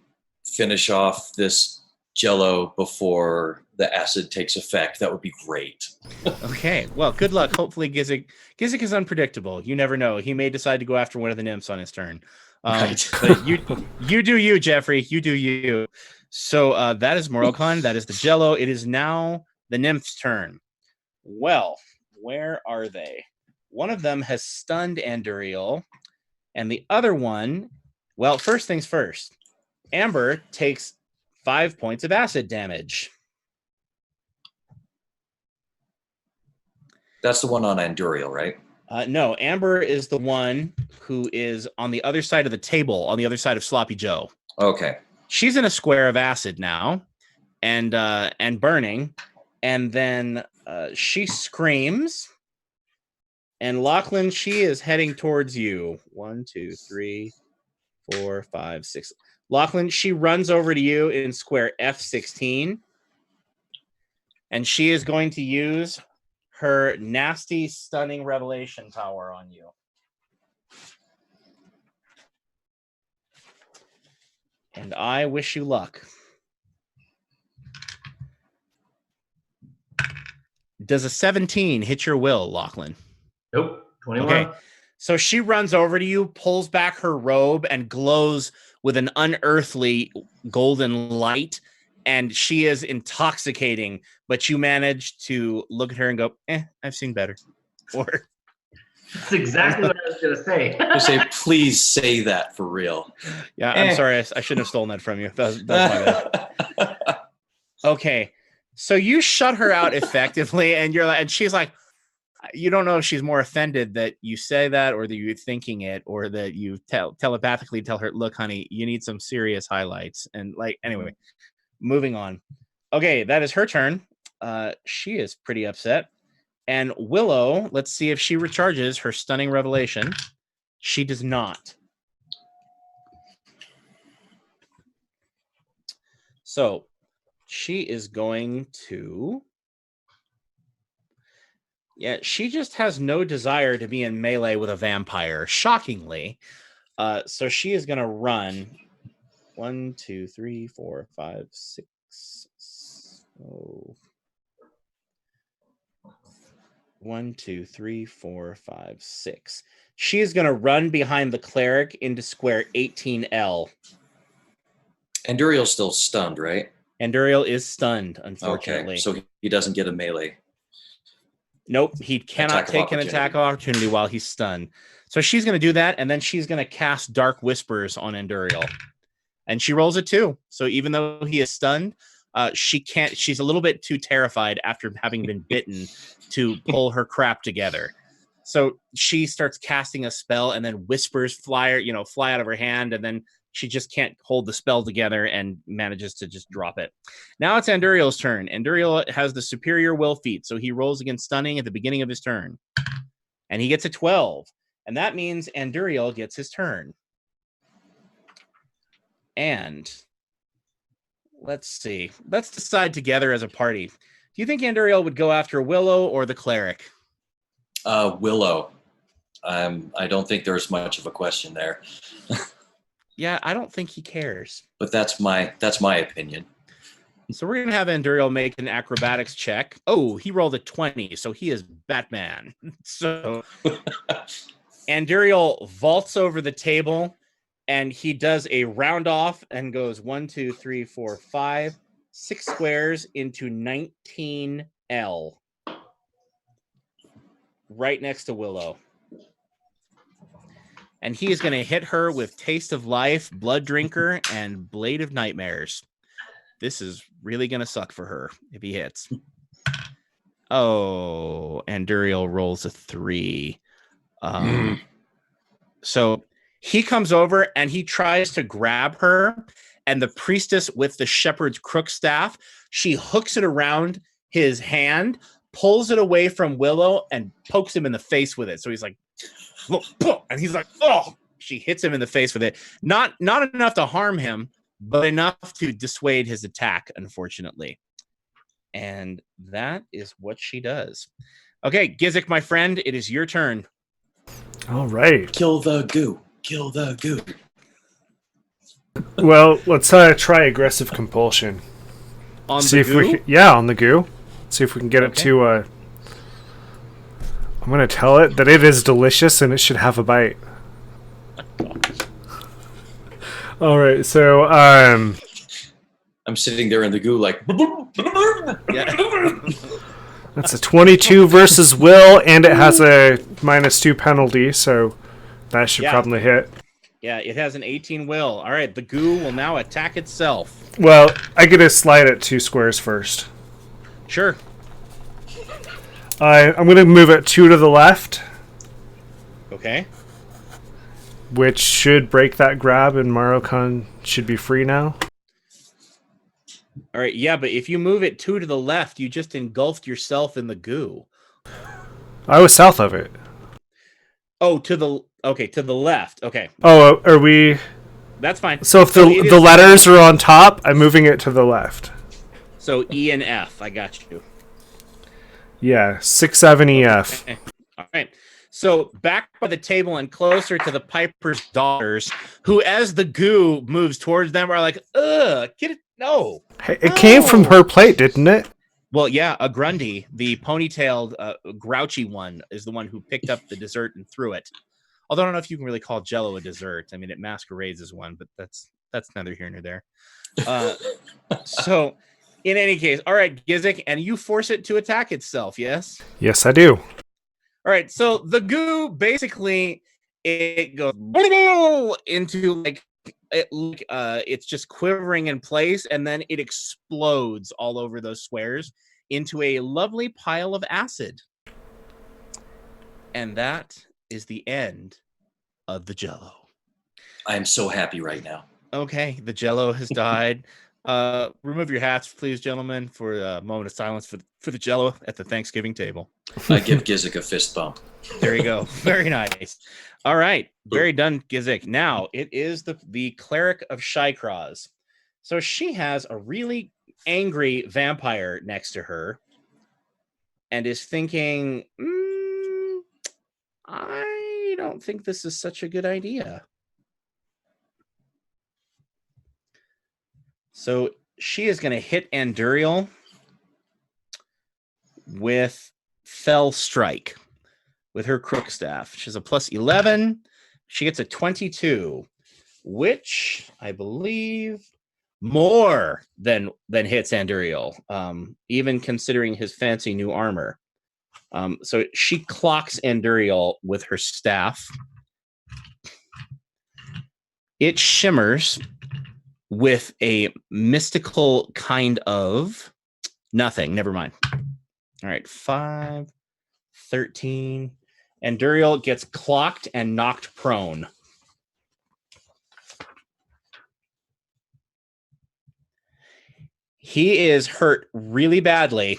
finish off this Jello before the acid takes effect. That would be great. Okay, well, good luck. Hopefully, Gizik is unpredictable. You never know. He may decide to go after one of the nymphs on his turn. Right. But you do you, Jeffrey. You do you. So that is Morocon. That is the Jello. It is now the nymph's turn. Well, where are they? One of them has stunned Anduriel, and the other one, well, first things first. Amber takes 5 points of acid damage. That's the one on Anduriel, right? No, Amber is the one who is on the other side of the table, on the other side of Sloppy Joe. Okay. She's in a square of acid now, and burning, and then she screams. And Lachlan, she is heading towards you. 1, 2, 3, 4, 5, 6. Lachlan, she runs over to you in square F16, and she is going to use her nasty, stunning revelation power on you. And I wish you luck. Does a 17 hit your will, Lachlan? Nope. 21. Okay. So she runs over to you, pulls back her robe, and glows with an unearthly golden light. And she is intoxicating, but you manage to look at her and go, I've seen better. Or That's exactly what I was going to say. I say, please say that for real. yeah, I'm sorry. I shouldn't have stolen that from you. That was my bad. Okay. So you shut her out effectively, and you're like, and she's like, you don't know if she's more offended that you say that, or that you're thinking it, or that you telepathically tell her, look, honey, you need some serious highlights. And like, anyway, moving on. Okay, that is her turn. She is pretty upset. And Willow, let's see if she recharges her stunning revelation. She does not. So she is going to... Yeah, she just has no desire to be in melee with a vampire, shockingly. So she is going to run 1, 2, 3, 4, 5, 6. Oh. 1, 2, 3, 4, 5, 6. She is going to run behind the cleric into square 18L. Anduriel's still stunned, right? Anduriel is stunned, unfortunately. Okay, so he doesn't get a melee. Nope, he cannot take an attack of opportunity while he's stunned. So she's going to do that, and then she's going to cast Dark Whispers on Anduriel. And she rolls a 2. So even though he is stunned, she can't. She's a little bit too terrified after having been bitten to pull her crap together. So she starts casting a spell, and then whispers fly out of her hand, and then she just can't hold the spell together and manages to just drop it. Now it's Anduriel's turn. Anduriel has the superior will feat, so he rolls against stunning at the beginning of his turn. And he gets a 12. And that means Anduriel gets his turn. And let's see. Let's decide together as a party. Do you think Anduriel would go after Willow or the cleric? Willow. I don't think there's much of a question there. Yeah, I don't think he cares. But that's my opinion. So we're going to have Anduriel make an acrobatics check. Oh, he rolled a 20, so he is Batman. So Anduriel vaults over the table, and he does a round off and goes 1, 2, 3, 4, 5, 6 squares into 19L. Right next to Willow. And he is going to hit her with Taste of Life, Blood Drinker, and Blade of Nightmares. This is really going to suck for her if he hits. Oh, Anduriel rolls a 3. So he comes over and he tries to grab her. And the priestess with the shepherd's crook staff, she hooks it around his hand, pulls it away from Willow, and pokes him in the face with it. So he's like, and he's like, oh, she hits him in the face with it. Not enough to harm him, but enough to dissuade his attack, unfortunately. And that is what she does. Okay, Gizik, my friend, it is your turn. All right. Kill the goo. Kill the goo. Well, let's try aggressive compulsion. On See the if goo? we can, on the goo. See if we can get it Okay. to. I'm gonna tell it that it is delicious and it should have a bite. All right, so I'm sitting there in the goo like. Yeah. that's a 22 versus will, and it has a -2 penalty, so that should Yeah. probably hit. Yeah, it has an 18 will. All right, the goo will now attack itself. Well, I get to slide it 2 squares first. Sure. I'm going to move it 2 to the left, Okay. which should break that grab, and Marocon should be free now. All right, yeah, but if you move it 2 to the left, you just engulfed yourself in the goo. I was south of it. Oh, to the left. Okay, Oh, are we... that's fine. So if it the is- letters are on top, I'm moving it to the left. So E and F, I got you. Yeah, 6, 7, EF. Okay. All right. So back by the table and closer to the Piper's daughters, who, as the goo moves towards them, are like, "Ugh, get it? No." Hey, it came from her plate, didn't it? Well, yeah, a Grundy, the ponytailed, grouchy one, is the one who picked up the dessert and threw it. Although I don't know if you can really call Jello a dessert. I mean, it masquerades as one, but that's neither here nor there. So, in any case, all right, Gizik, and you force it to attack itself. Yes. Yes, I do. All right. So the goo basically it goes into like it's just quivering in place, and then it explodes all over those squares into a lovely pile of acid. And that is the end of the Jello. I am so happy right now. Okay, the Jello has died. Remove your hats, please, gentlemen, for a moment of silence for the Jello at the Thanksgiving table. I give Gizik a fist bump. There you go. Very nice. All right. Very done, Gizik. Now it is the cleric of Shykraz. So she has a really angry vampire next to her and is thinking, I don't think this is such a good idea. So she is going to hit Anduriel with Fell Strike with her crook staff. She has a plus 11. She gets a 22, which I believe more than hits Anduriel, even considering his fancy new armor. So she clocks Anduriel with her staff. It shimmers with a mystical kind of nothing. Never mind. All right, 5, 13. Anduriel gets clocked and knocked prone. He is hurt really badly,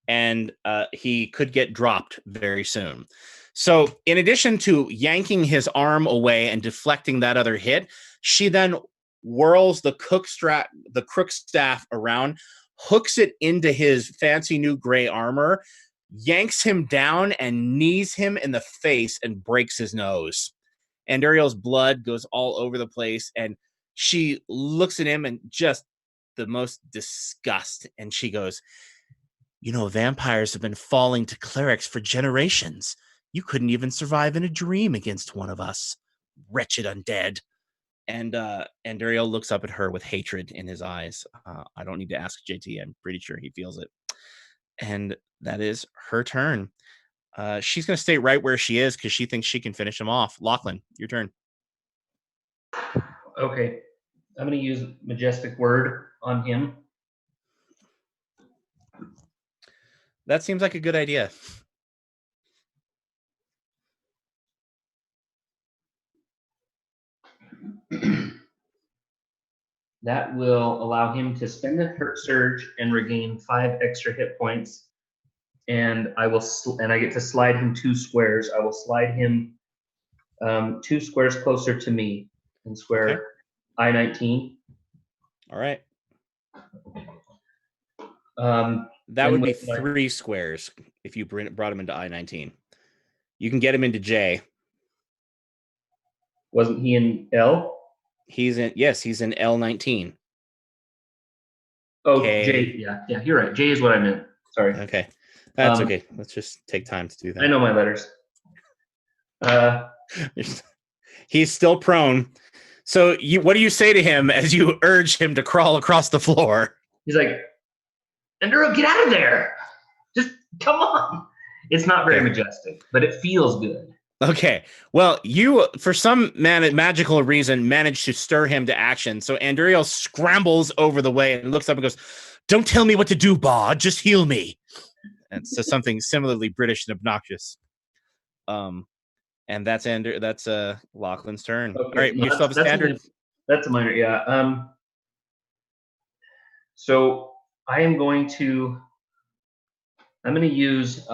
and he could get dropped very soon. So in addition to yanking his arm away and deflecting that other hit, she then whirls the crook staff around, hooks it into his fancy new gray armor, yanks him down, and knees him in the face and breaks his nose. And Ariel's blood goes all over the place, and she looks at him and just the most disgust, and she goes, "You know, vampires have been falling to clerics for generations. You couldn't even survive in a dream against one of us, wretched undead." And Ariel looks up at her with hatred in his eyes. I don't need to ask JT. I'm pretty sure he feels it. And that is her turn. She's going to stay right where she is because she thinks she can finish him off. Lachlan, your turn. Okay. I'm going to use Majestic Word on him. That seems like a good idea. That will allow him to spend the hurt surge and regain 5 extra hit points. And I get to slide him 2 squares. I will slide him 2 squares closer to me in square I-19. All right. That That would be 3 squares if you brought him into I-19. You can get him into J. Wasn't he in L? He's in L19. Oh, K. J. Yeah, you're right. J is what I meant. Sorry. Okay. That's okay. Let's just take time to do that. I know my letters. He's still prone. So what do you say to him as you urge him to crawl across the floor? He's like, Enduro, get out of there. Just come on. It's not very majestic, but it feels good. Okay. Well, you, for some magical reason, managed to stir him to action. So Anduriel scrambles over the way and looks up and goes, "Don't tell me what to do, Bod. Just heal me." And so something similarly British and obnoxious. And that's Lachlan's turn. Okay. All right, you still have a standard. That's a minor, yeah. So I'm going to use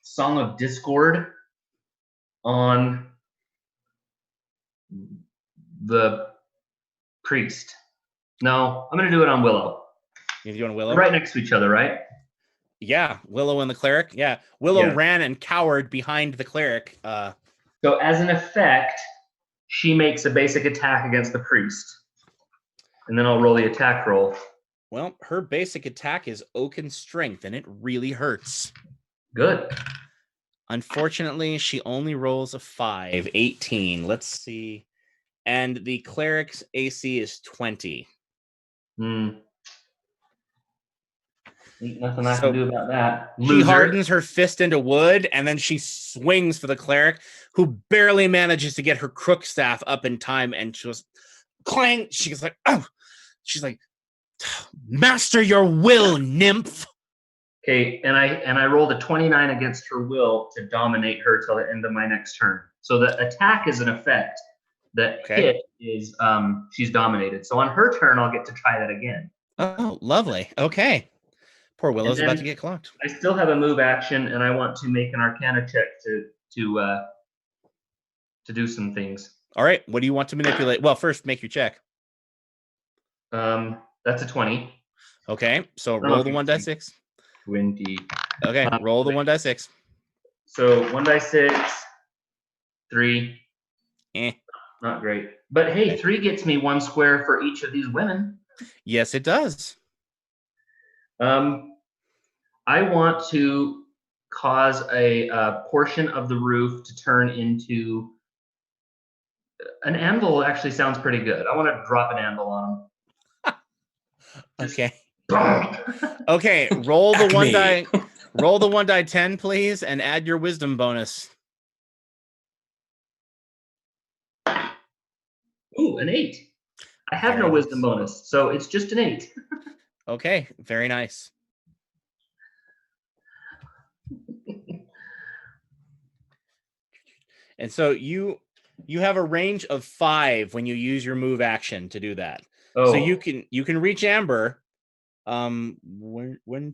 Song of Discord on the priest. No, I'm going to do it on Willow. You doing Willow? Right next to each other, right? Yeah, Willow and the cleric. Yeah, Willow ran and cowered behind the cleric. So as an effect, she makes a basic attack against the priest. And then I'll roll the attack roll. Well, her basic attack is Oaken Strength, and it really hurts. Good. Unfortunately, she only rolls a 5, 18. Let's see. And the cleric's AC is 20. Ain't nothing I can do about that. She hardens her fist into wood, and then she swings for the cleric, who barely manages to get her crook staff up in time, and she goes, clang! She's like, oh! She's like, master your will, nymph! Okay, and I rolled a 29 against her will to dominate her till the end of my next turn. So the attack is an effect. The hit is she's dominated. So on her turn, I'll get to try that again. Oh, lovely. Okay. Poor Willow's about to get clocked. I still have a move action, and I want to make an Arcana check to do some things. All right. What do you want to manipulate? Well, first, make your check. That's a 20. Okay. So roll the 1d6. 20. Okay. Roll the 1d6. So 1d6, 3. Not great. But hey, 3 gets me 1 square for each of these women. Yes, it does. I want to cause a portion of the roof to turn into an anvil. Actually sounds pretty good. I want to drop an anvil on them. Okay. Okay, roll the 1 die. Roll the 1 die 10, please, and add your wisdom bonus. Ooh, an 8. I have no wisdom bonus, so it's just an 8. Okay, very nice. And so you have a range of 5 when you use your move action to do that. Oh. So you can reach Amber. 1,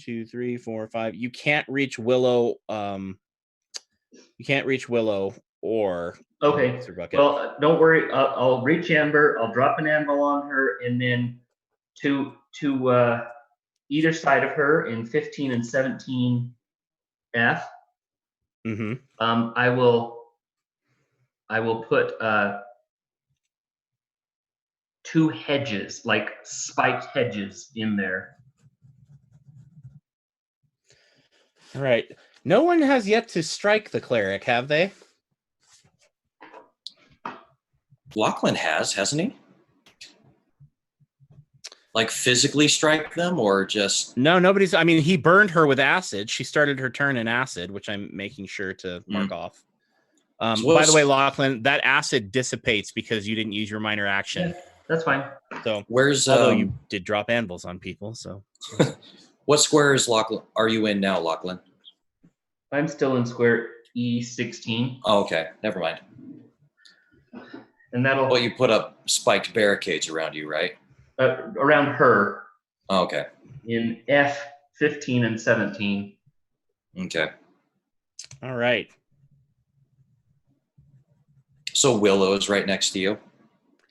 2, 3, 4, 5. You can't reach Willow. You can't reach Willow or okay. Well, don't worry. I'll reach Amber. I'll drop an anvil on her, and then to either side of her in 15 and 17 F. Mm-hmm. I will put 2 hedges, like spiked hedges, in there. All right. No one has yet to strike the cleric, have they? Lachlan has, hasn't he? Like physically strike them, or just... No, nobody's... I mean, he burned her with acid. She started her turn in acid, which I'm making sure to mark off. So by the way, Lachlan, that acid dissipates because you didn't use your minor action. Yeah, that's fine. So, where's... although you did drop anvils on people, so... What square is Lachlan? Are you in now, Lachlan? I'm still in square E16. Oh, okay. Never mind. And that'll... Well, you put up spiked barricades around you, right? Around her. Oh, okay. In F15 and 17. Okay. All right. So Willow is right next to you?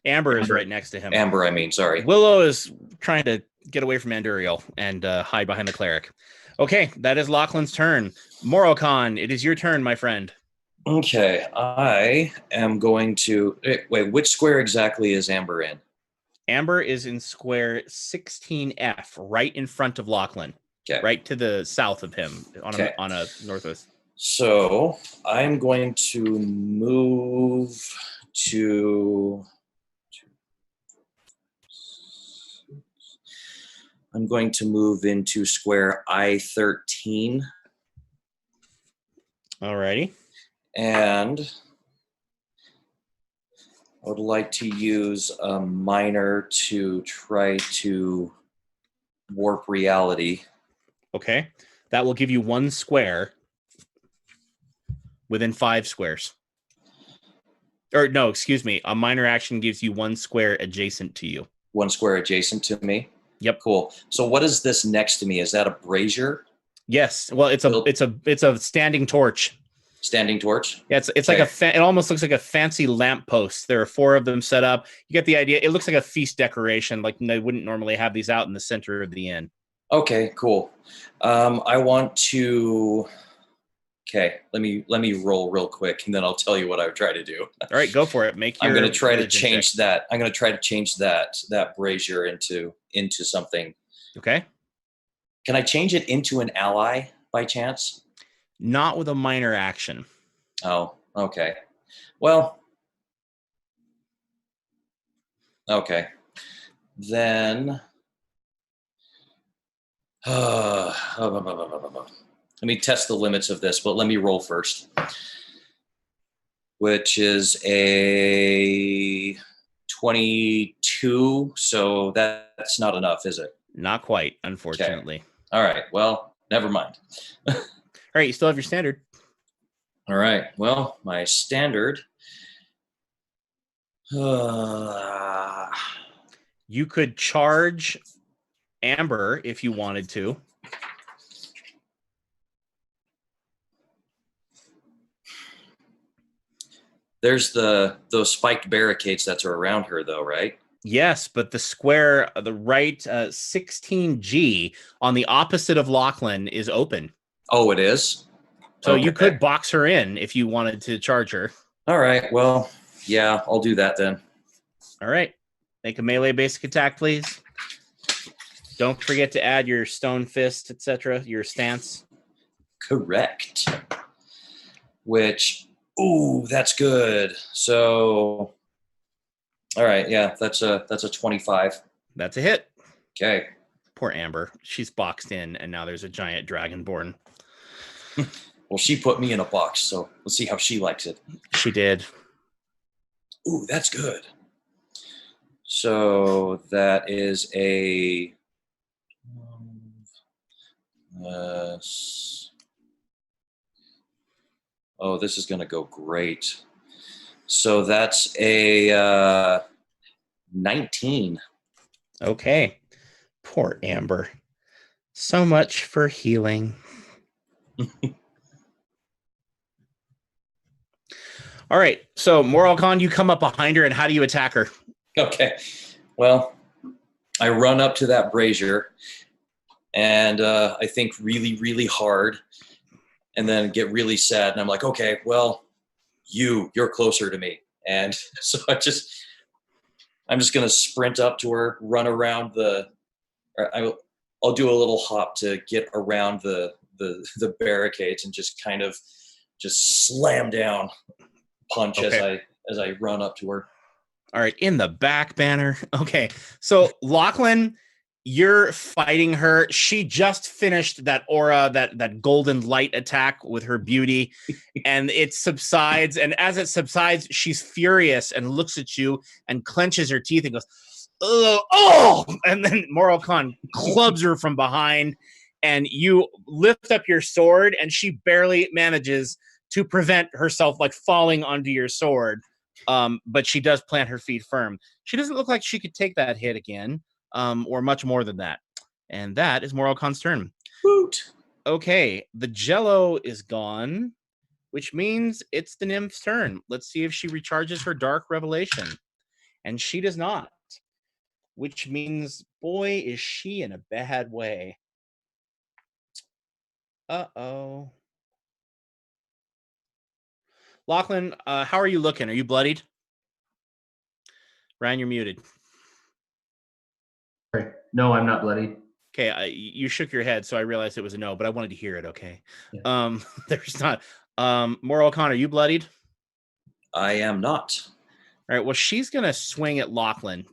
Amber is right next to him. Amber, I mean, sorry. Willow is trying to get away from Anduriel and hide behind the cleric. Okay, that is Lachlan's turn. Morocon, it is your turn, my friend. Okay, I am going to wait. Which square exactly is Amber in? Amber is in square 16F, right in front of Lachlan, Okay. right to the south of him on Okay. on a northwest. So I'm going to move to. I'm going to move into square I-13. Alrighty. And I would like to use a miner to try to warp reality. Okay. That will give you 1 square within 5 squares. Or no, excuse me. A minor action gives you 1 square adjacent to you. 1 square adjacent to me? Yep. Cool. So what is this next to me? Is that a brazier? Yes. Well, it's a standing torch. Standing torch? Yeah, it's like it almost looks like a fancy lamppost. There are 4 of them set up. You get the idea. It looks like a feast decoration. Like they wouldn't normally have these out in the center of the inn. Okay, cool. I want to. Okay, let me roll real quick, and then I'll tell you what I would try to do. All right, go for it. I'm going to try to change that. I'm going to try to change that brazier into something. Okay. Can I change it into an ally by chance? Not with a minor action. Oh, okay. Well, okay. Then, let me test the limits of this, but let me roll first, which is a 22. So that's not enough, is it? Not quite, unfortunately. Okay. All right. Well, never mind. All right, you still have your standard. All right. Well, my standard. You could charge Amber if you wanted to. There's those spiked barricades that are around her, though, right? Yes, but the square, the right 16G on the opposite of Lachlan is open. Oh, it is? So you could box her in if you wanted to charge her. All right. Well, yeah, I'll do that then. All right. Make a melee basic attack, please. Don't forget to add your stone fist, etc., your stance. Correct. Which, ooh, that's good. So, all right, yeah, that's a 25. That's a hit. Okay. Poor Amber. She's boxed in, and now there's a giant dragonborn. Well, she put me in a box, so let's see how she likes it. She did. Ooh, that's good. So that is a oh, this is going to go great. So that's a 19. Okay. Poor Amber. So much for healing. All right. So, Moralcon, you come up behind her, and how do you attack her? Okay. Well, I run up to that brazier, and I think really, really hard, and then get really sad. And I'm like, okay, well, you're closer to me. And so I'm just going to sprint up to her, run around I'll do a little hop to get around the barricades and just kind of just slam down, punch as I run up to her. All right, in the back, Banner. Okay, so Lachlan, you're fighting her. She just finished that aura, that golden light attack with her beauty, and it subsides. And as it subsides, she's furious and looks at you and clenches her teeth and goes, oh! And then Moralcon clubs her from behind, and you lift up your sword, and she barely manages to prevent herself like falling onto your sword. But she does plant her feet firm. She doesn't look like she could take that hit again, or much more than that. And that is Moralcon's turn. Woot. Okay, the Jello is gone, which means it's the Nymph's turn. Let's see if she recharges her Dark Revelation. And she does not, which means, boy, is she in a bad way. Uh-oh. Lachlan, how are you looking? Are you bloodied? Ryan, you're muted. Sorry. No, I'm not bloody. Okay, you shook your head, so I realized it was a no, but I wanted to hear it, okay? Yeah. There's not. Maura O'Connor, you bloodied? I am not. All right, well, she's going to swing at Lachlan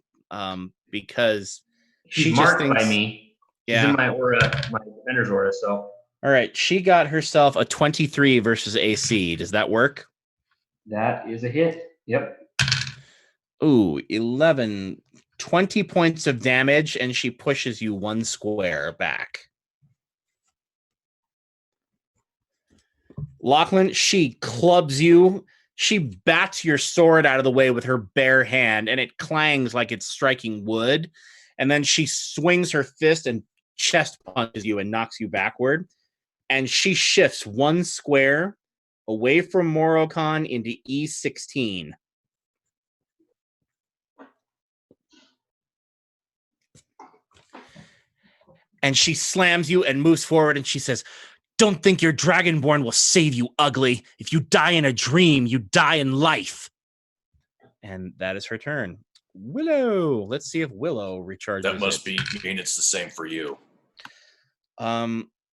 because She's she just marked thinks... by me. She's Yeah. in my aura, my defender's aura, so. All right, she got herself a 23 versus AC. Does that work? That is a hit. Yep. Ooh, 11, 20 points of damage, and she pushes you 1 square back. Lachlan, she clubs you. She bats your sword out of the way with her bare hand, and it clangs like it's striking wood. And then she swings her fist and chest punches you and knocks you backward. And she shifts 1 square away from Morocon into E16. And she slams you and moves forward, and she says, "Don't think your Dragonborn will save you, ugly. If you die in a dream, you die in life." And that is her turn. Willow. Let's see if Willow recharges. That must mean it's the same for you.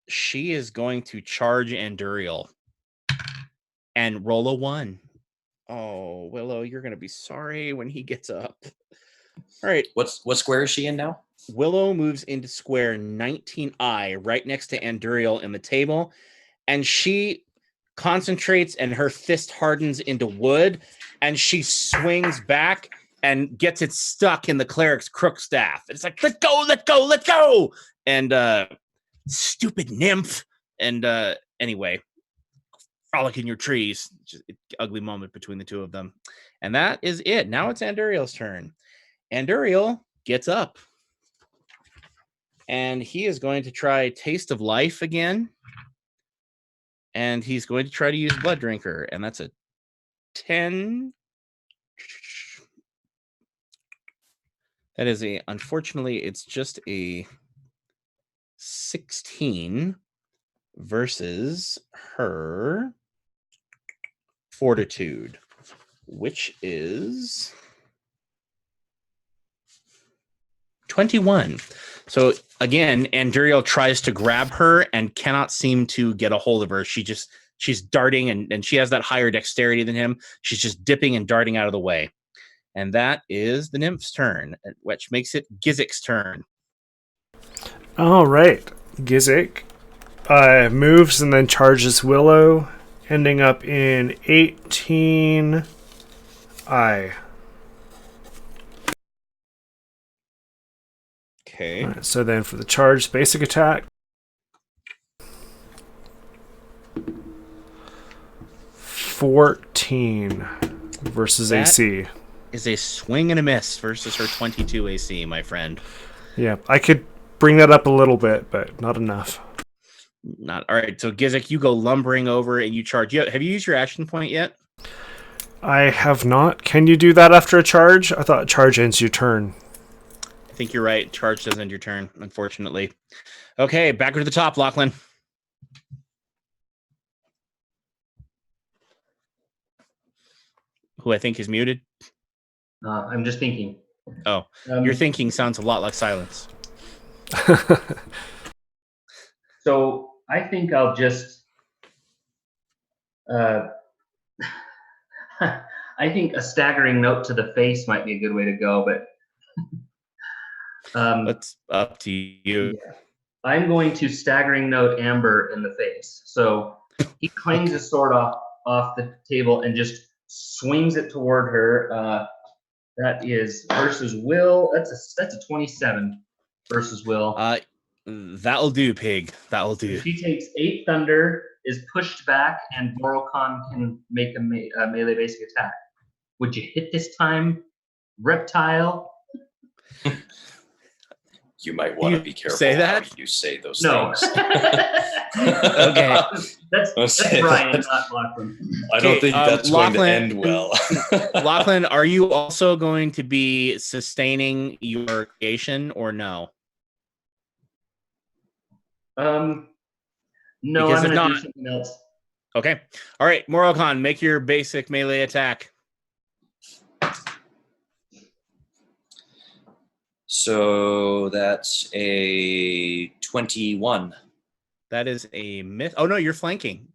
She is going to charge Anduriel and roll a 1. Oh, Willow, you're going to be sorry when he gets up. All right. What square is she in now? Willow moves into square 19I, right next to Anduriel in the table, and she concentrates and her fist hardens into wood, and she swings back and gets it stuck in the cleric's crook staff. It's like, let go, let go, let go! And stupid nymph. And anyway, frolic in your trees. Just an ugly moment between the two of them. And that is it. Now it's Anduriel's turn. Anduriel gets up. And he is going to try Taste of Life again. And he's going to try to use Blood Drinker. And that's a 10. That is unfortunately, it's just a 16 versus her Fortitude, which is 21. So again, Anduriel tries to grab her and cannot seem to get a hold of her. She's darting and she has that higher dexterity than him. She's just dipping and darting out of the way. And that is the nymph's turn, which makes it Gizik's turn. All right. Gizik moves and then charges Willow, ending up in 18I. Okay. All right, so then for the charged basic attack, 14 versus That AC. Is a swing and a miss versus her 22 AC, my friend. Yeah, I could bring that up a little bit, but not enough. Not all right. So Gizik, you go lumbering over and you charge. Have you used your action point yet? I have not. Can you do that after a charge? I thought charge ends your turn. I think you're right. Charge doesn't end your turn, unfortunately. Okay, back to the top, Lachlan. Who I think is muted. I'm just thinking. Oh, your thinking sounds a lot like silence. So I think I'll just. I think a staggering note to the face might be a good way to go, but. That's up to you. Yeah. I'm going to staggering note Amber in the face. So he clangs his sword off the table and just swings it toward her. That is versus Will. That's a 27 versus Will. That'll do, pig. That'll do. She takes 8 thunder, is pushed back, and Morocon can make a melee basic attack. Would you hit this time, reptile? You might want to be careful say that? how you say those No. things. Okay. That's Brian, not Lachlan. I don't think that's going to Lachlan- end well. Lachlan, are you also going to be sustaining your creation or no? No, Because I'm if going to do not- something else. Okay. All right, Morocon, make your basic melee attack. So that's a 21. That is a miss. Oh no, you're flanking.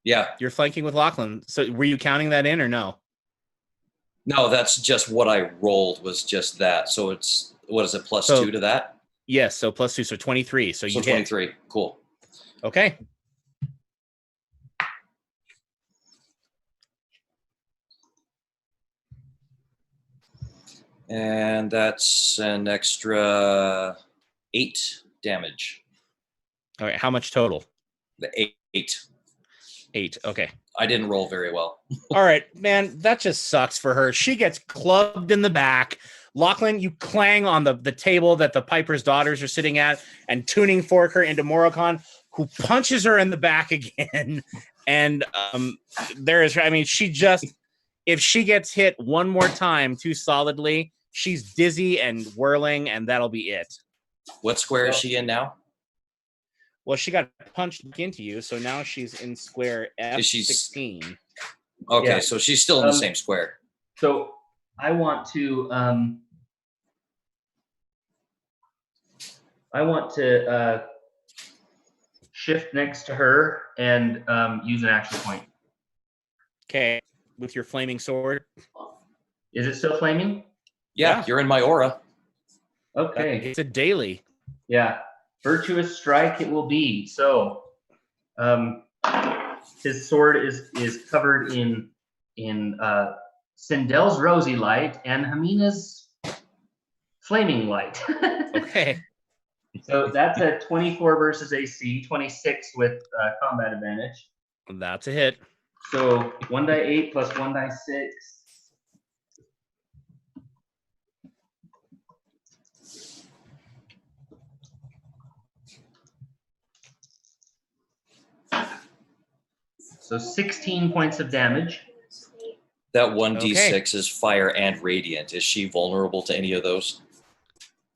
Yeah. You're flanking with Lachlan. So were you counting that in or no? No, that's just what I rolled was just that. So it's, what is it, plus So- 2 to that? Yes, so +2, so 23. So you So hit. 23. Cool. Okay. And that's an extra 8 damage. All right, how much total? The 8. 8. Okay. I didn't roll very well. All right, man, that just sucks for her. She gets clubbed in the back. Lachlan, you clang on the table that the Piper's daughters are sitting at and tuning fork her into Morocon, who punches her in the back again. And she just, if she gets hit one more time too solidly, she's dizzy and whirling, and that'll be it. What square is she in now? Well, she got punched back into you, so now she's in square F16. Okay, Yeah. so she's still in the same square. So I want to shift next to her and use an action point. Okay, with your flaming sword. Is it still flaming? Yeah, Yeah. you're in my aura. Okay. It's a daily. Yeah. Virtuous strike it will be. So his sword is covered in Sindel's rosy light and Hamina's flaming light. Okay. So that's a 24 versus AC, 26 with combat advantage. That's a hit. So 1d8 plus 1d6. So 16 points of damage. That 1d6 is fire and radiant. Is she vulnerable to any of those?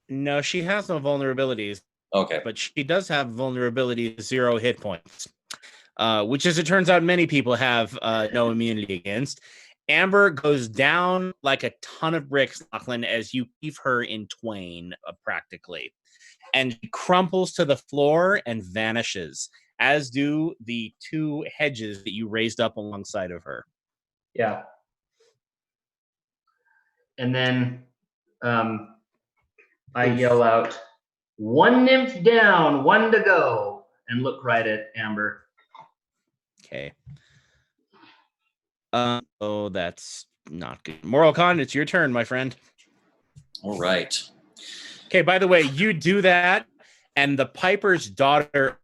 No, she has no vulnerabilities, Okay. but she does have vulnerability to 0 hit points, which, as it turns out, many people have no immunity against. Amber goes down like a ton of bricks, Lachlan, as you leave her in twain, practically. And she crumples to the floor and vanishes, as do the 2 hedges that you raised up alongside of her. Yeah. And then I yell out, 1 nymph down, 1 to go, and look right at Amber. Okay. Oh, that's not good. Morocon, it's your turn, my friend. All right. Okay, by the way, you do that, and the Piper's daughter,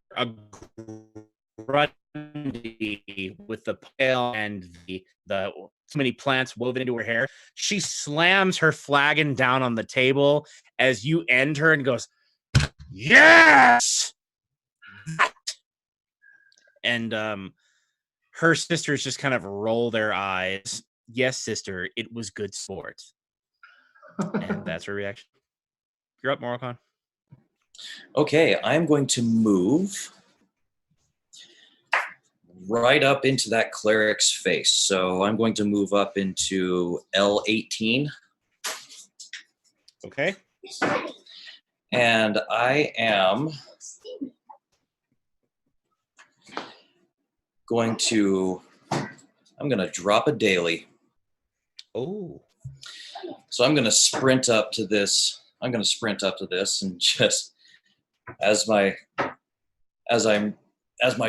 Grundy, with the pail and the so many plants woven into her hair, she slams her flagon down on the table as you end her and goes, "Yes!" And her sisters just kind of roll their eyes. Yes, sister, it was good sport. And that's her reaction. You're up, Morocon. Okay, I'm going to move right up into that cleric's face. So I'm going to move up into L18. Okay. And I am going to drop a daily. Oh. So I'm going to sprint up to this. And just as my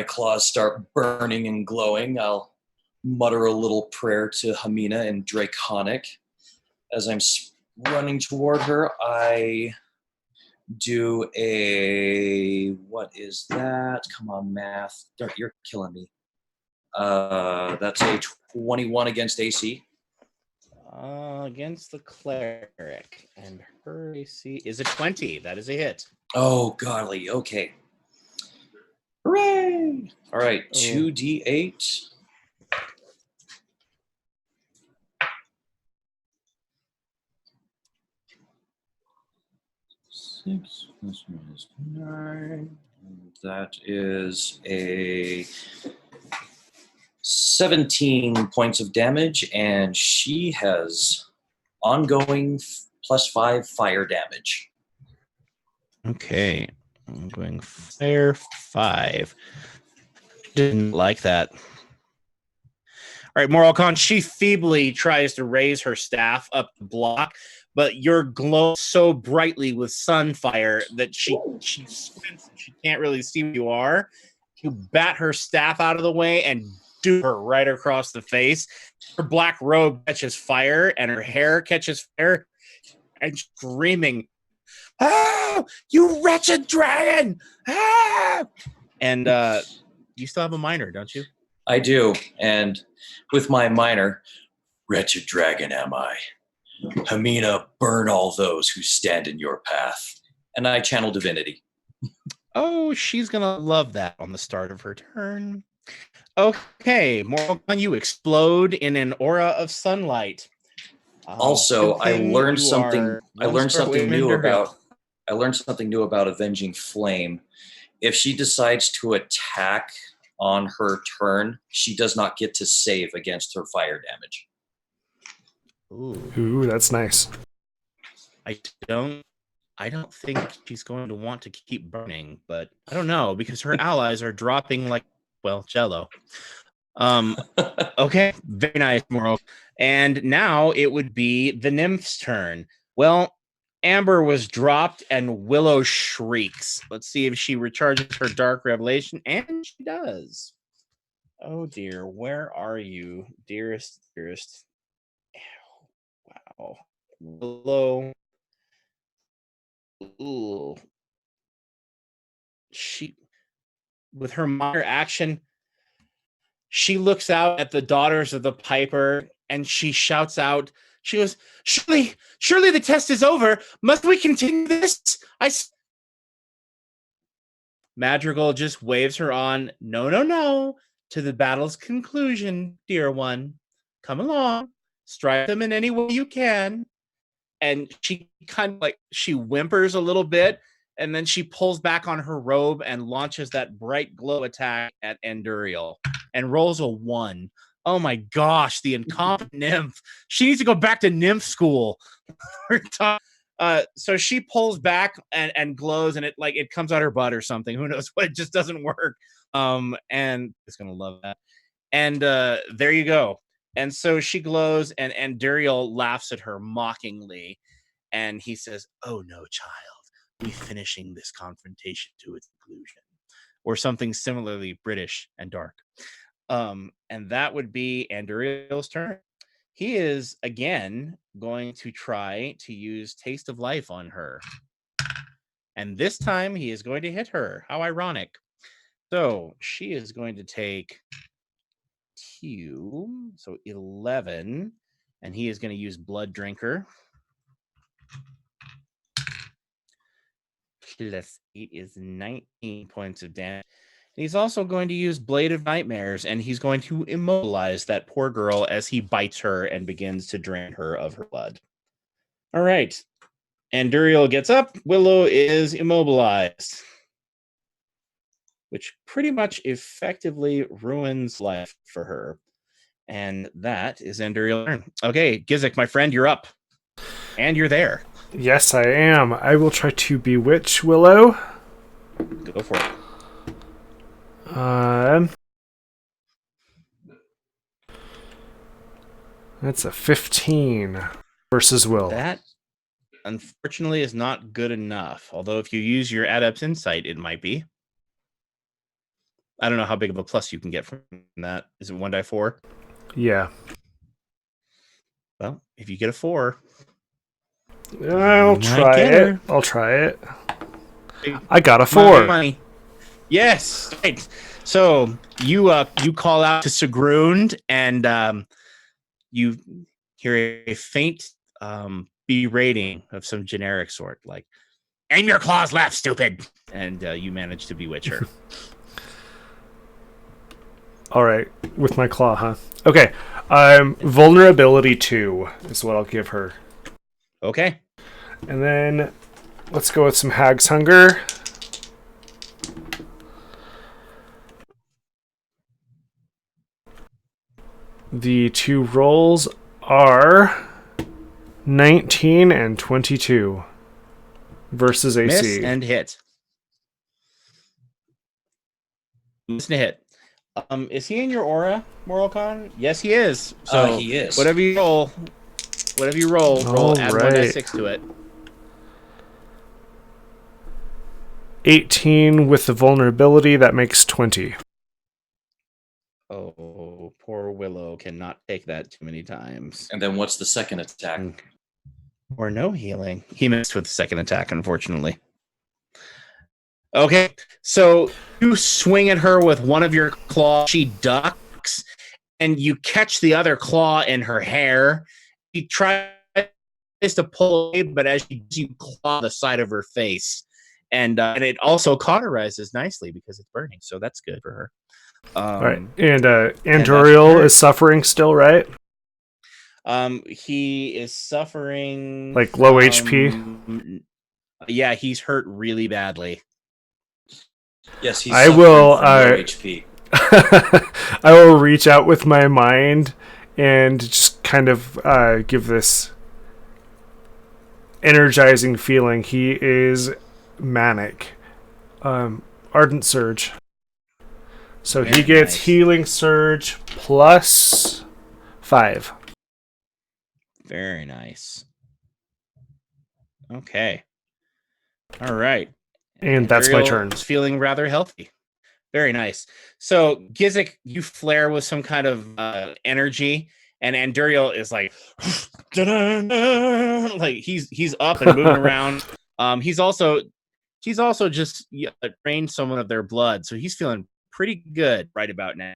claws start burning and glowing, I'll mutter a little prayer to Hamina in Draconic. As I'm running toward her, I do a, what is that? Come on, math. You're killing me. That's a 21 against AC. Against the cleric, and her AC is a 20. That is a hit. Oh, golly. Okay. Hooray! All right, 2d8. Six plus 1 is 9. That is a 17 points of damage, and she has ongoing +5 fire damage. Okay. I'm going fire 5. Didn't like that. All right, Moralcon, she feebly tries to raise her staff up the block, but you're glow so brightly with sunfire that she squints and she can't really see where you are. You bat her staff out of the way and do her right across the face. Her black robe catches fire and her hair catches fire, and screaming, "Oh, you wretched dragon!" Ah! And you still have a minor, don't you? I do, and with my minor, wretched dragon am I. Hamina, burn all those who stand in your path. And I channel divinity. Oh, she's gonna love that on the start of her turn. Okay, Morgan, you explode in an aura of sunlight. Also, good I thing learned you something. are I one learned star something away new from Imperial. about. I learned something new about avenging flame. If she decides to attack on her turn, she does not get to save against her fire damage. Ooh, that's nice. I don't think she's going to want to keep burning, but I don't know because her allies are dropping like, well, jello. Okay, very nice, Moro. And now it would be the nymph's turn. Well, Amber was dropped and Willow shrieks. Let's see if she recharges her dark revelation, and she does. Oh dear, where are you, dearest? Wow. Willow. Ooh. She, with her minor action, she looks out at the daughters of the Piper and she shouts out, she goes, surely the test is over. Must we continue this? Madrigal just waves her on. No, to the battle's conclusion, dear one. Come along. Strike them in any way you can. And she kind of like, she whimpers a little bit, and then she pulls back on her robe and launches that bright glow attack at Enduriel and rolls a 1. Oh my gosh, the incompetent nymph. She needs to go back to nymph school. So she pulls back and glows, and it comes out her butt or something. Who knows what? It just doesn't work. And it's gonna love that. And there you go. And so she glows, and Duriel laughs at her mockingly, and he says, "Oh no, child, we finishing this confrontation to its conclusion," or something similarly British and dark. And that would be Anduriel's turn. He is again going to try to use Taste of Life on her. And this time he is going to hit her. How ironic. So she is going to take 2, so 11, and he is going to use Blood Drinker. Plus 8 is 19 points of damage. He's also going to use Blade of Nightmares, and he's going to immobilize that poor girl as he bites her and begins to drain her of her blood. All right. And Duriel gets up. Willow is immobilized, which pretty much effectively ruins life for her. And that is Enduriel's turn. Okay, Gizik, my friend, you're up. And you're there. Yes, I am. I will try to bewitch Willow. Go for it. That's a 15 versus Will. That, unfortunately, is not good enough. Although if you use your Adept's Insight, it might be. I don't know how big of a plus you can get from that. Is it 1d4? Yeah. Well, if you get a 4, I'll try it. I'll try it. I got a 4. Money. Yes. Right. So you call out to Sigrund, and you hear a faint berating of some generic sort, like "Aim your claws left, stupid!" And you manage to bewitch her. All right, with my claw, huh? Okay. Vulnerability 2 is what I'll give her. Okay. And then let's go with some Hag's Hunger. The two rolls are 19 and 22 versus AC. Miss and hit. Miss and hit. Is he in your aura, Moralcon? Yes, he is. So he is. Whatever you roll, add 1d6 to it. 18 with the vulnerability, that makes 20. Oh, poor Willow cannot take that too many times. And then what's the second attack? Or no healing. He missed with the second attack, unfortunately. Okay, so you swing at her with one of your claws. She ducks, and you catch the other claw in her hair. She tries to pull away, but as you claw the side of her face, and it also cauterizes nicely because it's burning, so that's good for her. All right, and Anduriel is suffering still, right? He is suffering like low HP. Yeah, he's hurt really badly. Yes, he's I will. From low HP. I will reach out with my mind and just kind of give this energizing feeling. He is manic. Ardent Surge. So he gets Healing Surge plus 5. Very nice. Okay. All right. And that's my turn. Is feeling rather healthy. Very nice. So Gizik, you flare with some kind of energy, and Anduriel is like, like he's up and moving around. He's also just drained someone of their blood, so he's feeling pretty good right about now.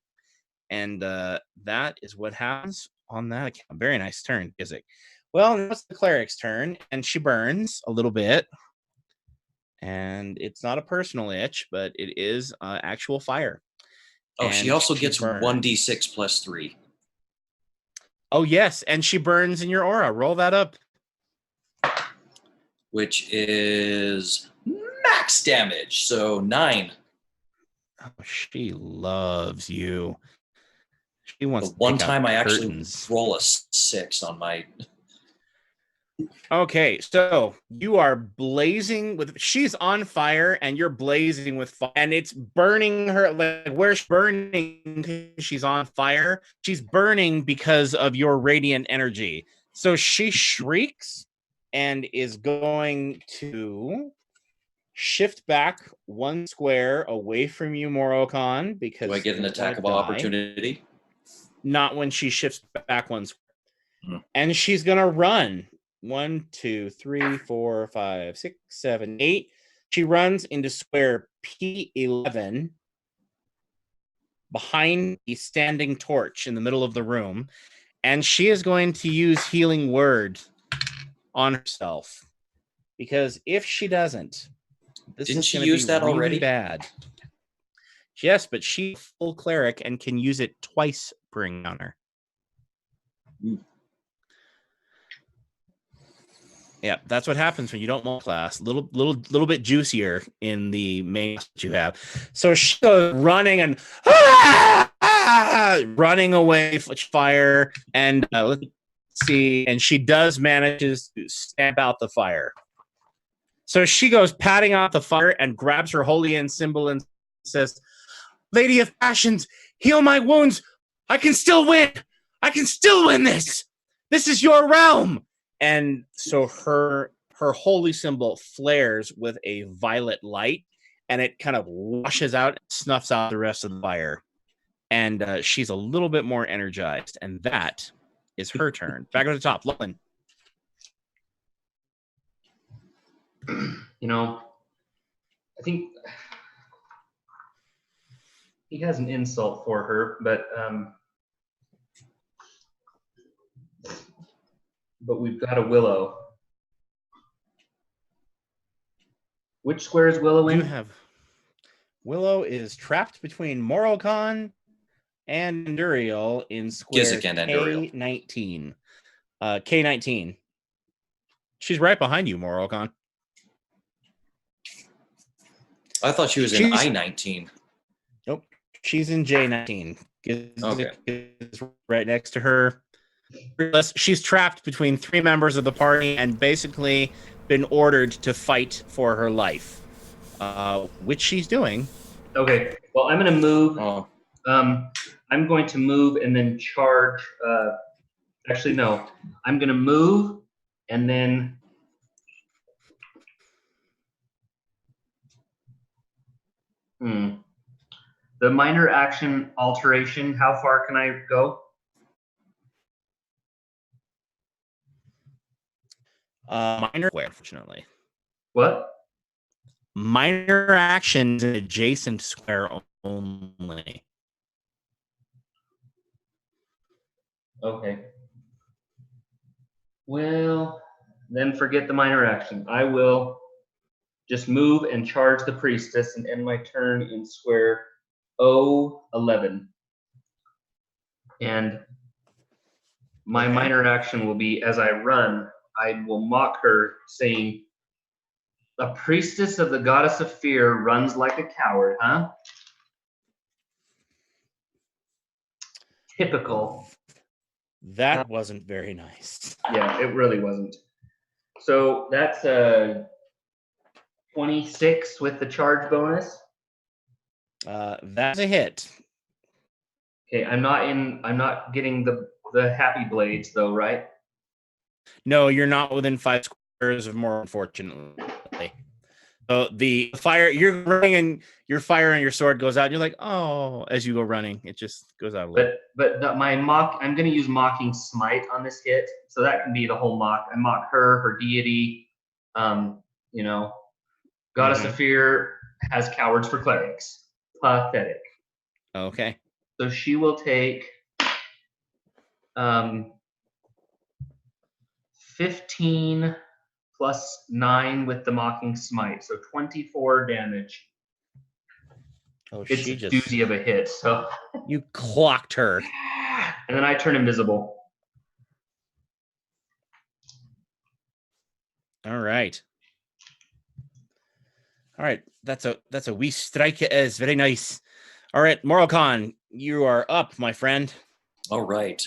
And that is what happens on that account. Very nice turn, Gizik. Well, now it's the cleric's turn, and she burns a little bit. And it's not a personal itch, but it is actual fire. Oh, and she also gets burns. 1d6 plus 3. Oh, yes, and she burns in your aura. Roll that up. Which is max damage, so 9. Oh, she loves you. She wants The one to time I actually curtains. roll a 6 on my... Okay, so you are blazing with... She's on fire, and you're blazing with fire. And it's burning her... Like, where she's burning, she's on fire. She's burning because of your radiant energy. So she shrieks and is going to shift back 1 square away from you, Morocon, because... Do I get an attack of opportunity? Not when she shifts back 1 square. And she's going to run. 1, 2, 3, 4, 5, 6, 7, 8. She runs into square P11 behind a standing torch in the middle of the room. And she is going to use Healing Word on herself. Because if she doesn't, this Didn't is she going to use be that really already? bad. Yes, but she's full cleric and can use it twice per encounter. Yeah, that's what happens when you don't multi-class. Little bit juicier in the main that you have. So she goes running and running away from fire, and let's see, and she does manages to stamp out the fire. So she goes patting out the fire and grabs her holy end symbol and says, "Lady of Passions, heal my wounds. I can still win. I can still win this. This is your realm." And so her holy symbol flares with a violet light, and it kind of washes out and snuffs out the rest of the fire. And she's a little bit more energized, and that is her turn. Back at the top, Lolan. You know, I think he has an insult for her, but we've got a Willow. Which square is Willow in? You have Willow is trapped between Morocon and Anduriel in square K19. K19. She's right behind you, Morocon. I thought she was in I-19. Nope. She's in J19. Gizik is right next to her. She's trapped between three members of the party and basically been ordered to fight for her life, which she's doing. Okay. Well, I'm going to move. Oh, I'm going to move and then charge. Actually, no. I'm going to move and then. The minor action alteration, how far can I go? Minor square, unfortunately. What? Minor actions in adjacent square only. Okay. Well, then forget the minor action. I will just move and charge the priestess and end my turn in square O11. And my minor action will be, as I run, I will mock her, saying, "A priestess of the goddess of fear runs like a coward, huh?" Typical. That wasn't very nice. Yeah, it really wasn't. So that's 26 with the charge bonus. That's a hit. Okay, I'm not getting the happy blades though, right? No, you're not within 5 squares of more, unfortunately. So the fire, you're running and your fire on your sword goes out. And you're like, oh, as you go running, it just goes out a little. But my mock, I'm going to use mocking smite on this hit, so that can be the whole mock. I mock her deity. You know, goddess of fear has cowards for clerics. Pathetic. Okay. So she will take 15 plus 9 with the mocking smite, so 24 damage. Oh, It's she a just doozy of a hit. So you clocked her. And then I turn invisible. All right. All right. That's a wee strike. It is very nice. All right, Morocon, you are up, my friend. all right.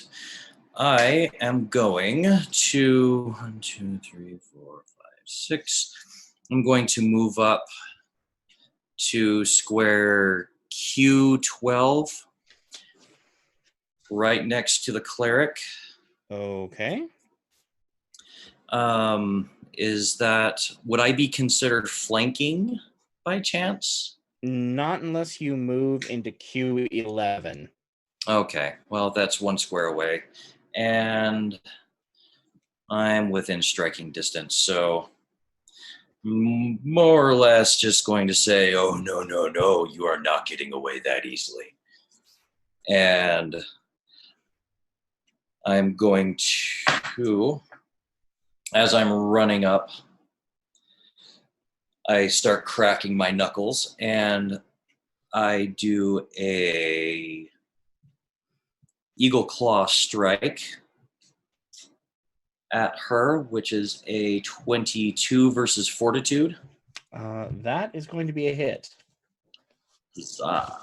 I am going to 1, 2, 3, 4, 5, 6. I'm going to move up to square Q12, right next to the cleric. Okay. Would I be considered flanking by chance? Not unless you move into Q11. Okay, well, that's 1 square away. And I'm within striking distance, so more or less just going to say, oh, no, no, no, you are not getting away that easily. And I'm going to, as I'm running up, I start cracking my knuckles, and I do a Eagle Claw strike at her, which is a 22 versus Fortitude. That is going to be a hit. Huzzah.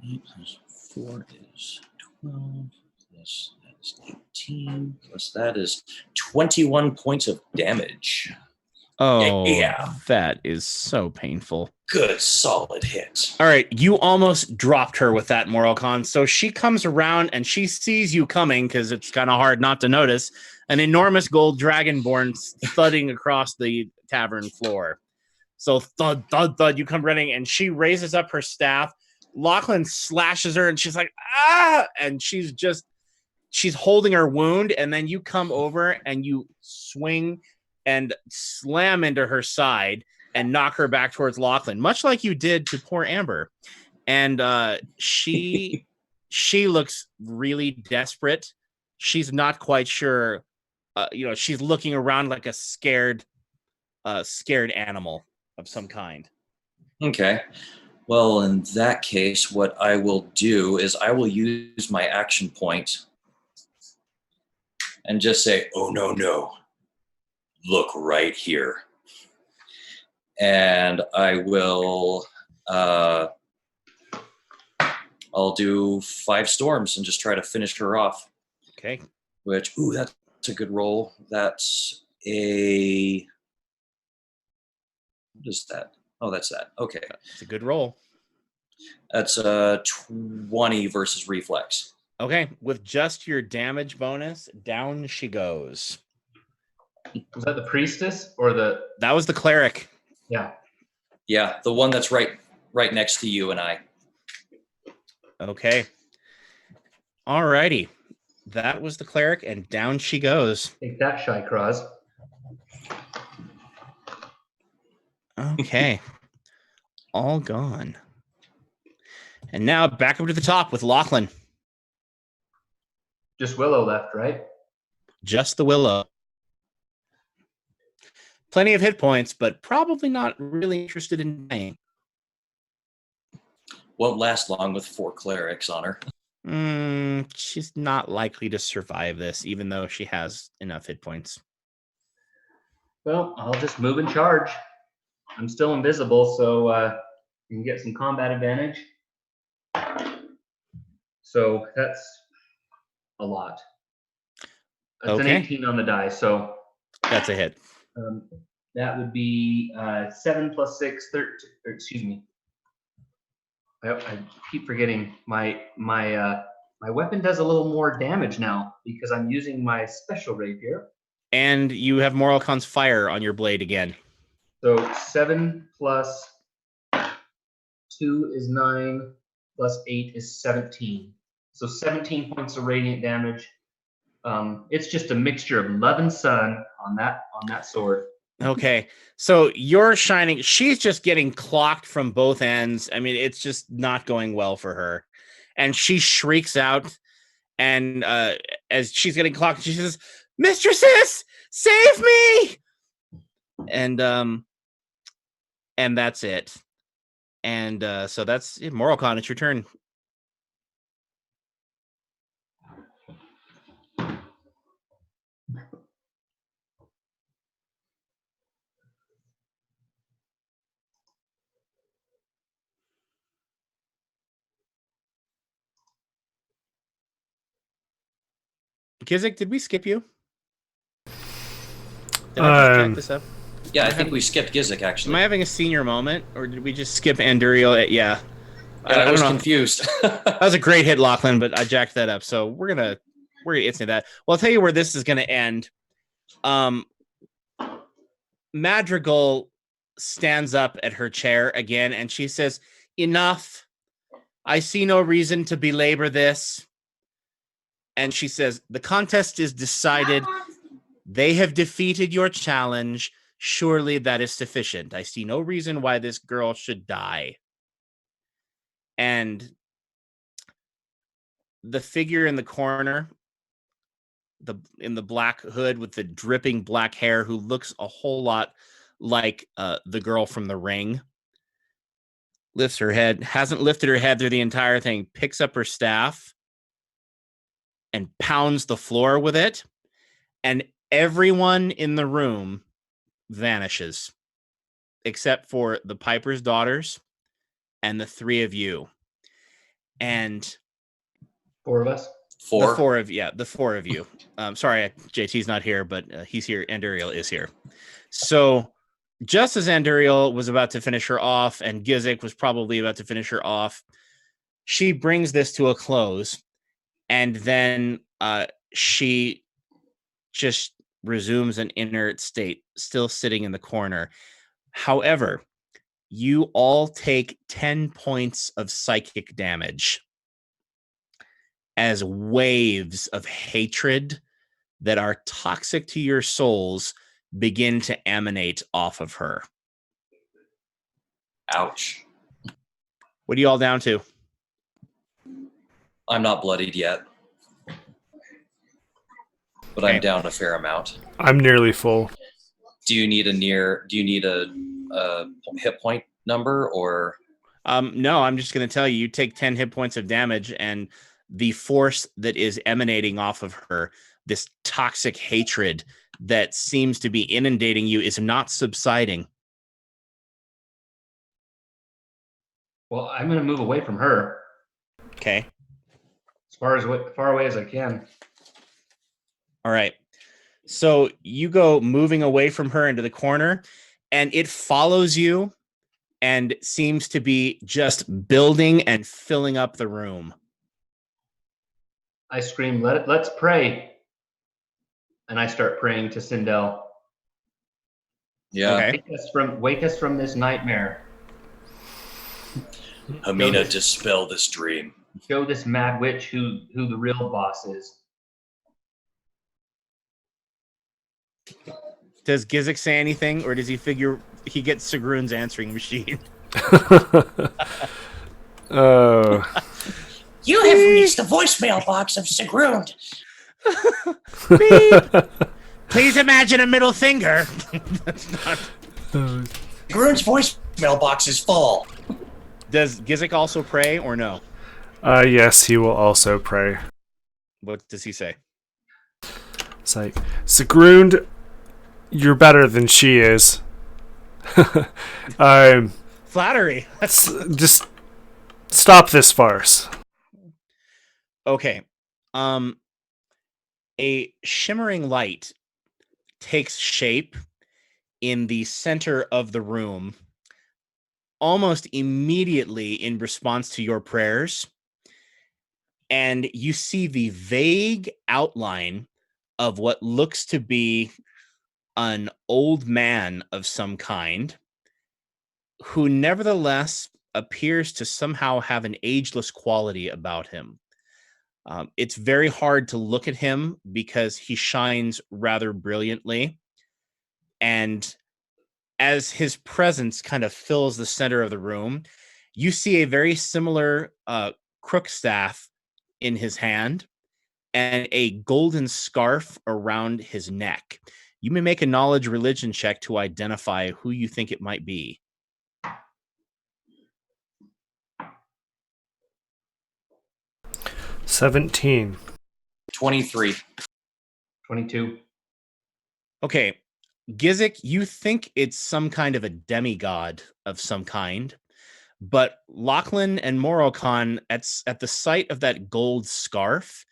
Eight plus 4 is 12, plus that is 18, plus that is 21 points of damage. Oh, yeah. That is so painful. Good, solid hit. All right, you almost dropped her with that, Morocon. So she comes around and she sees you coming, because it's kind of hard not to notice, an enormous gold dragonborn thudding across the tavern floor. So thud, thud, thud, you come running, and she raises up her staff. Lachlan slashes her, and she's like, ah! And she's holding her wound, and then you come over and you swing and slam into her side and knock her back towards Lachlan, much like you did to poor Amber. And she looks really desperate. She's not quite sure. She's looking around like a scared animal of some kind. Okay. Well, in that case, what I will do is I will use my action point and just say, oh, no, no, look right here. And I will, I'll do 5 storms and just try to finish her off. Okay. Which, that's a good roll. That's a, what is that? Oh, that's that. Okay. It's a good roll. That's 20 versus reflex. Okay. With just your damage bonus, down she goes. Was that the priestess or the? That was the cleric. Yeah. Yeah, the one that's right next to you and I. Okay. All righty. That was the cleric, and down she goes. Take that, Shy Cross. Okay. All gone. And now back up to the top with Lachlan. Just Willow left, right? Just the Willow. Plenty of hit points, but probably not really interested in dying. Won't last long with 4 clerics on her. She's not likely to survive this, even though she has enough hit points. Well, I'll just move and charge. I'm still invisible, so you can get some combat advantage. So that's a lot. That's Okay. an 18 on the die, so That's a hit. that would be 7 plus 6, 13. Excuse me. I keep forgetting my weapon does a little more damage now because I'm using my special rapier. And you have Moralcon's fire on your blade again. So 7 plus 2 is 9, plus 8 is 17. So 17 points of radiant damage. It's just a mixture of love and sun on that sword. Okay, so you're shining. She's just getting clocked from both ends. I mean, it's just not going well for her. And she shrieks out, and as she's getting clocked, she says, "Mistresses, save me!" And that's it. And so that's it. Moralcon, it's your turn. Kizik, did we skip you? Did I just check this up? Yeah, I think we skipped Gizik, actually. Am I having a senior moment, or did we just skip Anduriel? Yeah. I was confused. That was a great hit, Lachlan, but I jacked that up. So we're gonna instant that. Well, I'll tell you where this is gonna end. Madrigal stands up at her chair again, and she says, "Enough. I see no reason to belabor this." And she says, "The contest is decided. They have defeated your challenge. Surely that is sufficient. I see no reason why this girl should die." And the figure in the corner, in the black hood with the dripping black hair, who looks a whole lot like the girl from The Ring, lifts her head, hasn't lifted her head through the entire thing, picks up her staff and pounds the floor with it, and everyone in the room vanishes except for the Piper's daughters and the 3 of you. And 4 of us? 4? The 4 of you. Sorry, JT's not here, but he's here. Anduriel is here. So just as Anduriel was about to finish her off, and Gizik was probably about to finish her off, she brings this to a close, and then she just resumes an inert state, still sitting in the corner. However, you all take 10 points of psychic damage as waves of hatred that are toxic to your souls begin to emanate off of her. Ouch. What are you all down to? I'm not bloodied yet. But Okay. I'm down a fair amount. I'm nearly full. Do you need a hit point number, or? No, I'm just going to tell you, you take 10 hit points of damage, and the force that is emanating off of her, this toxic hatred, that seems to be inundating you is not subsiding. Well, I'm going to move away from her Okay. as far away as I can. All right. So you go moving away from her into the corner, and it follows you and seems to be just building and filling up the room. I scream, let's pray. And I start praying to Sindel. Yeah. Okay. Wake us from this nightmare. Amina, dispel this dream. Show this mad witch who the real boss is. Does Gizik say anything, or does he figure he gets Sigrun's answering machine? Oh. You have reached the voicemail box of Sigrun. Beep. Please imagine a middle finger. That's not... Sigrun's voicemail box is full. Does Gizik also pray or no? Yes, he will also pray. What does he say? It's like, Sigrun, you're better than she is. Flattery. Just stop this farce. Okay. A shimmering light takes shape in the center of the room almost immediately in response to your prayers. And you see the vague outline of what looks to be an old man of some kind who nevertheless appears to somehow have an ageless quality about him. It's very hard to look at him because he shines rather brilliantly. And as his presence kind of fills the center of the room, you see a very similar crook staff in his hand and a golden scarf around his neck. You may make a knowledge religion check to identify who you think it might be. 17. 23. 22. Okay, Gizik, you think it's some kind of a demigod of some kind, but Lachlan and Morocon, at the sight of that gold scarf,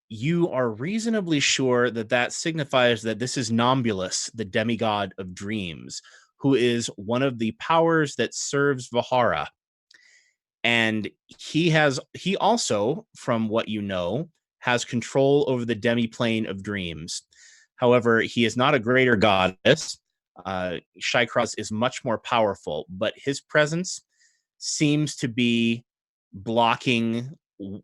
you are reasonably sure that that signifies that this is Nombulus, the demigod of dreams, who is one of the powers that serves Vahara. And he also, from what you know, has control over the demiplane of dreams. However, he is not a greater goddess. Shykros is much more powerful, but his presence seems to be blocking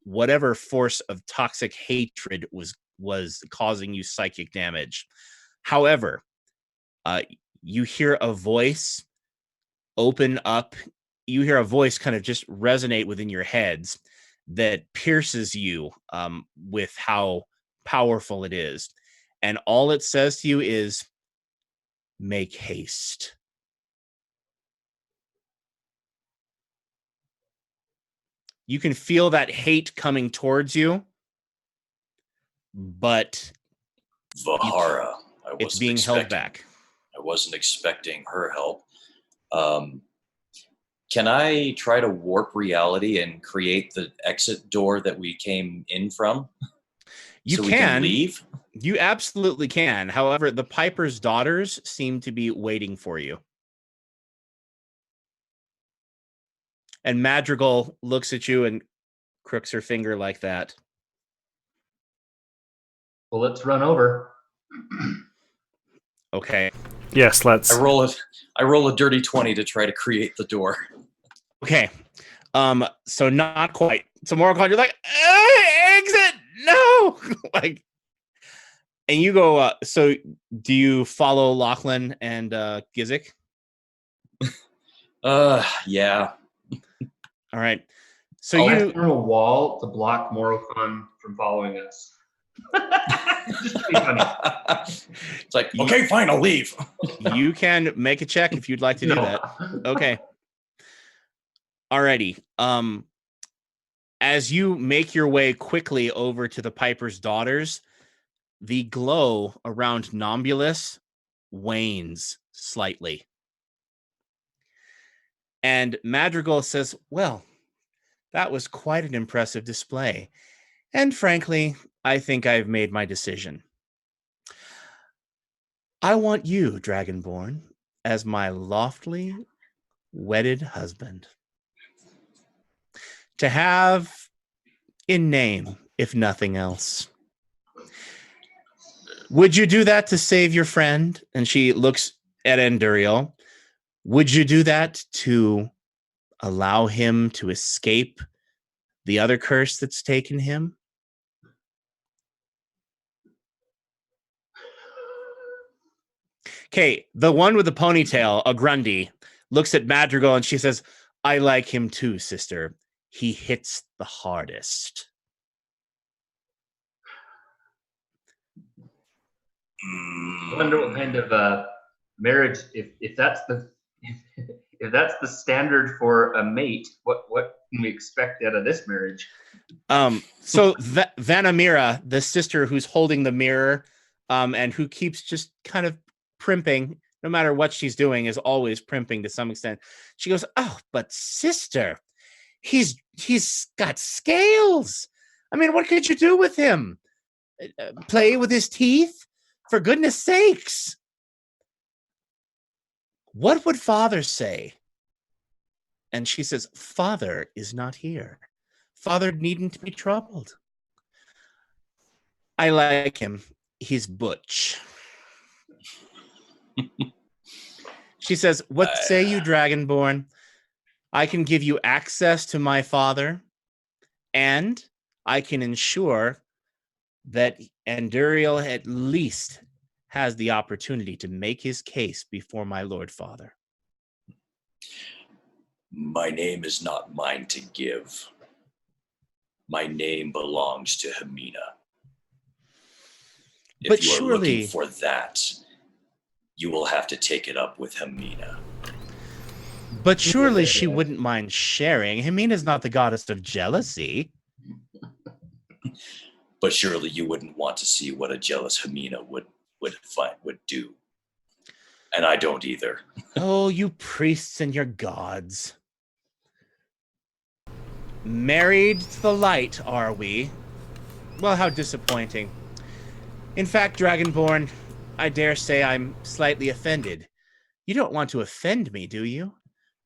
whatever force of toxic hatred was causing you psychic damage. However, you hear a voice open up. You hear a voice kind of just resonate within your heads that pierces you with how powerful it is. And all it says to you is, make haste. You can feel that hate coming towards you, but Vahara. it's being held back. I wasn't expecting her help. Can I try to warp reality and create the exit door that we came in from? You so can. We can leave? You absolutely can. However, the Piper's daughters seem to be waiting for you. And Madrigal looks at you and crooks her finger like that. Well, let's run over. Okay. Yes, let's. I roll a dirty 20 to try to create the door. Okay. So not quite. So Morocon, you're like, exit! No! Like, and you go, so do you follow Lachlan and Gizik? Yeah. All right. So you form a wall to block Morocon from following us. Just to be funny. It's like, okay, fine, I'll leave. You can make a check if you'd like to do that. Okay. Alrighty. As you make your way quickly over to the Piper's daughters, the glow around Nombulus wanes slightly. And Madrigal says, well, that was quite an impressive display. And frankly, I think I've made my decision. I want you, Dragonborn, as my lawfully wedded husband. To have in name, if nothing else. Would you do that to save your friend? And she looks at Anduriel. Would you do that to allow him to escape the other curse that's taken him? Okay, the one with the ponytail, a Grundy, looks at Madrigal and she says, I like him too, sister. He hits the hardest. I wonder what kind of marriage, if that's the if that's the standard for a mate, what can we expect out of this marriage? So Vanamira, the sister who's holding the mirror, and who keeps just kind of primping, no matter what she's doing, is always primping to some extent. She goes, "Oh, but sister, he's got scales. I mean, what could you do with him? Play with his teeth? For goodness sakes! What would father say?" And she says, "Father is not here. Father needn't be troubled. I like him. He's butch." She says, "What say you, Dragonborn? I can give you access to my father, and I can ensure that Anduriel at least has the opportunity to make his case before my Lord Father." My name is not mine to give. My name belongs to Hamina. If But you are surely, looking for that, you will have to take it up with Hamina. but surely she wouldn't mind sharing. Hamina's not the goddess of jealousy. But surely you wouldn't want to see what a jealous Hamina would do. And I don't either. Oh, you priests and your gods. Married to the light, are we? Well, how disappointing. In fact, Dragonborn, I dare say I'm slightly offended. You don't want to offend me, do you?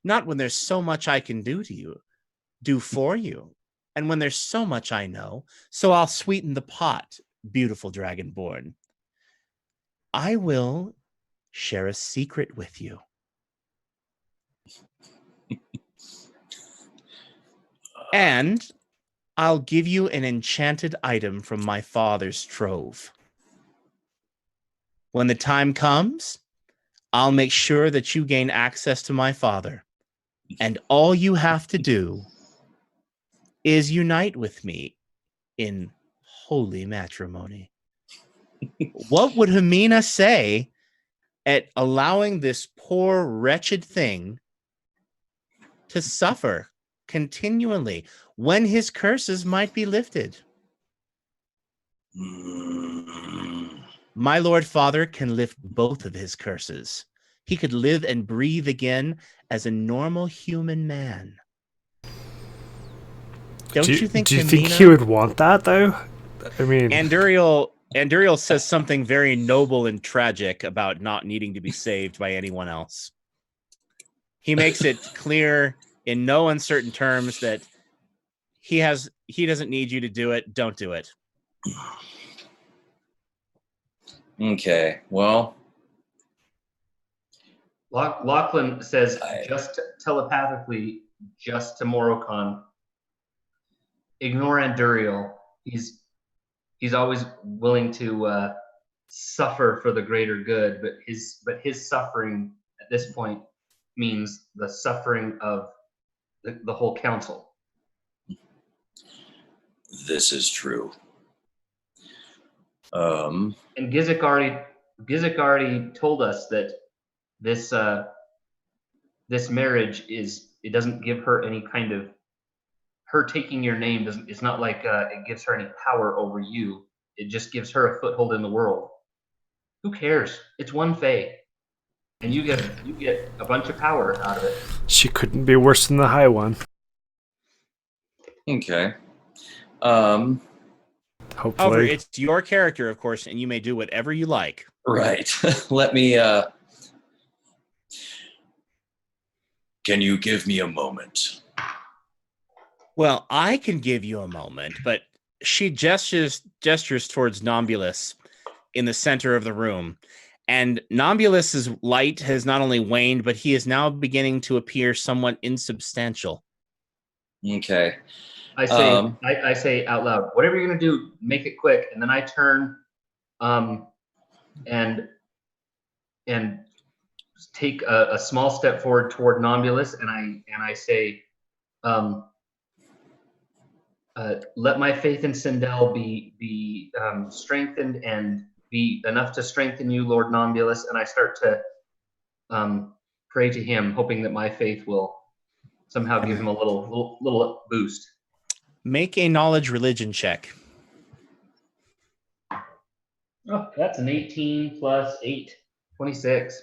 Not when there's so much I can do for you. And when there's so much I know, so I'll sweeten the pot, beautiful Dragonborn. I will share a secret with you. And I'll give you an enchanted item from my father's trove. When the time comes, I'll make sure that you gain access to my father. And all you have to do is unite with me in holy matrimony. What would Hamina say at allowing this poor, wretched thing to suffer continually when his curses might be lifted? My Lord Father can lift both of his curses. He could live and breathe again as a normal human man. Don't you think? Do you think he would want that, though? I mean, Anduriel says something very noble and tragic about not needing to be saved by anyone else. He makes it clear in no uncertain terms that he doesn't need you to do it. Don't do it. Okay, well, Lachlan says just telepathically, just to Morocon, ignore Anduriel. He's always willing to suffer for the greater good, but his suffering at this point means the suffering of the whole council. This is true. And Gizik already told us that this marriage it doesn't give her any kind of, her taking your name it's not like it gives her any power over you. it just gives her a foothold in the world. Who cares? It's one fae, and you get a bunch of power out of it. She couldn't be worse than the high one. Okay. However, Hopefully. it's your character, of course, and you may do whatever you like. Right. Let me. Can you give me a moment? Well, I can give you a moment, but she gestures towards Nombulus in the center of the room. And Nombulus's light has not only waned, but he is now beginning to appear somewhat insubstantial. Okay. I say, I say out loud, whatever you're gonna do, make it quick. And then I turn, and take a small step forward toward Nombulus, and I say, let my faith in Sindel be strengthened and be enough to strengthen you, Lord Nombulus. And I start to pray to him, hoping that my faith will somehow give him a little boost. Make a knowledge religion check. Oh, that's an 18 plus 8, 26.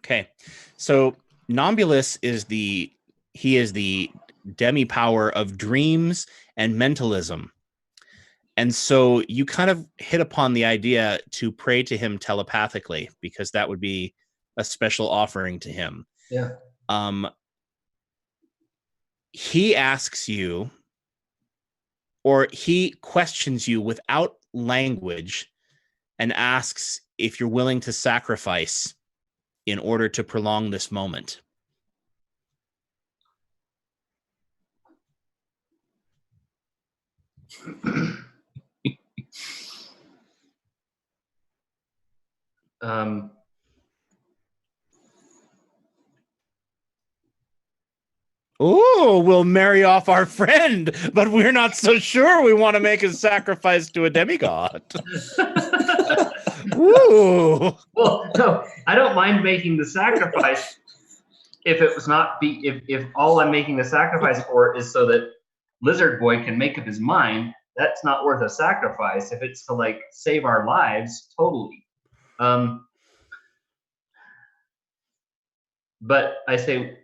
Okay. So Nombulus is the demi-power of dreams and mentalism. And so you kind of hit upon the idea to pray to him telepathically, because that would be a special offering to him. Yeah. He asks you, or he questions you without language, and asks if you're willing to sacrifice in order to prolong this moment. Oh, we'll marry off our friend, but we're not so sure we want to make a sacrifice to a demigod. Ooh. Well, no, I don't mind making the sacrifice if it was not if all I'm making the sacrifice for is so that Lizard Boy can make up his mind. That's not worth a sacrifice. If it's to like save our lives, totally. But I say,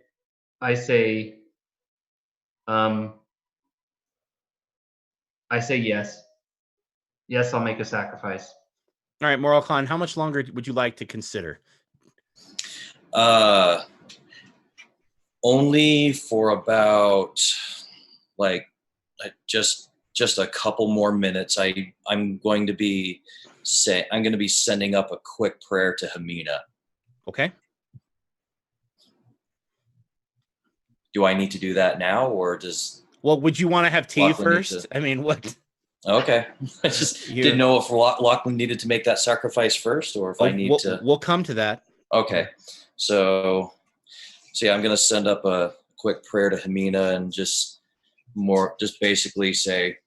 yes. Yes, I'll make a sacrifice. All right, Moral Khan, how much longer would you like to consider? Only for about just a couple more minutes. I'm going to be sending up a quick prayer to Hamina. Okay. Do I need to do that now, or does? Well, would you want to have tea Lachlan first? I mean, what? Okay. I just didn't know if Lachlan needed to make that sacrifice first, or if I need to. We'll come to that. Okay. So yeah, I'm going to send up a quick prayer to Hamina and just basically say,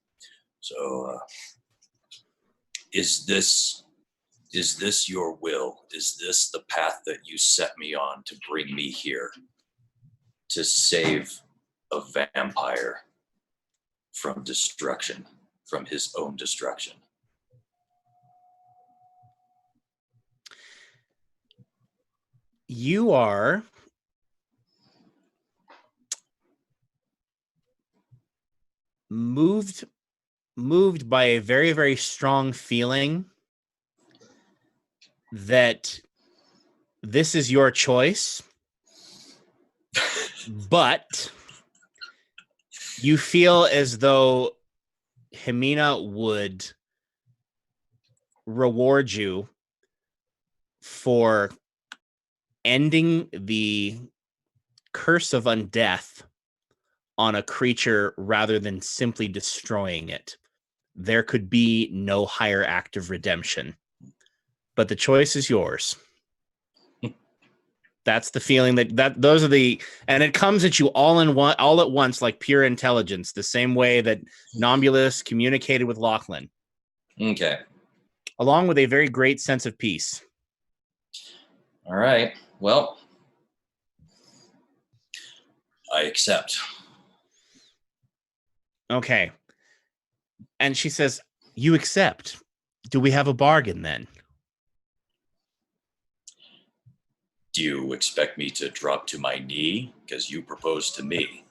so is this your will? Is this the path that you set me on to bring me here to save a vampire from destruction, from his own destruction? You are moved by a very, very strong feeling that this is your choice, but you feel as though Hamina would reward you for ending the curse of undeath on a creature rather than simply destroying it. There could be no higher act of redemption, but the choice is yours. That's the feeling that those are the, and it comes at you all at once, like pure intelligence, the same way that Nombulus communicated with Lachlan. Okay. Along with a very great sense of peace. All right. Well, I accept. Okay. And she says, you accept. Do we have a bargain then? Do you expect me to drop to my knee? Because you proposed to me.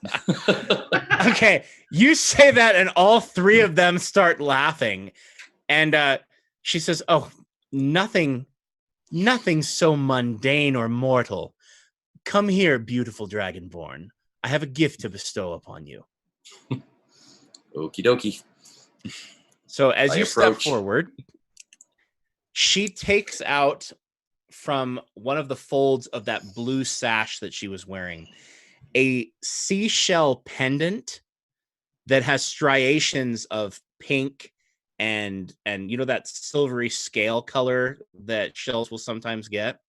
Okay, you say that, and all three of them start laughing. And she says, "Oh, nothing so mundane or mortal. Come here, beautiful dragonborn. I have a gift to bestow upon you." Okie dokie. So as I you step approach. forward, she takes out from one of the folds of that blue sash that she was wearing a seashell pendant that has striations of pink and you know that silvery scale color that shells will sometimes get,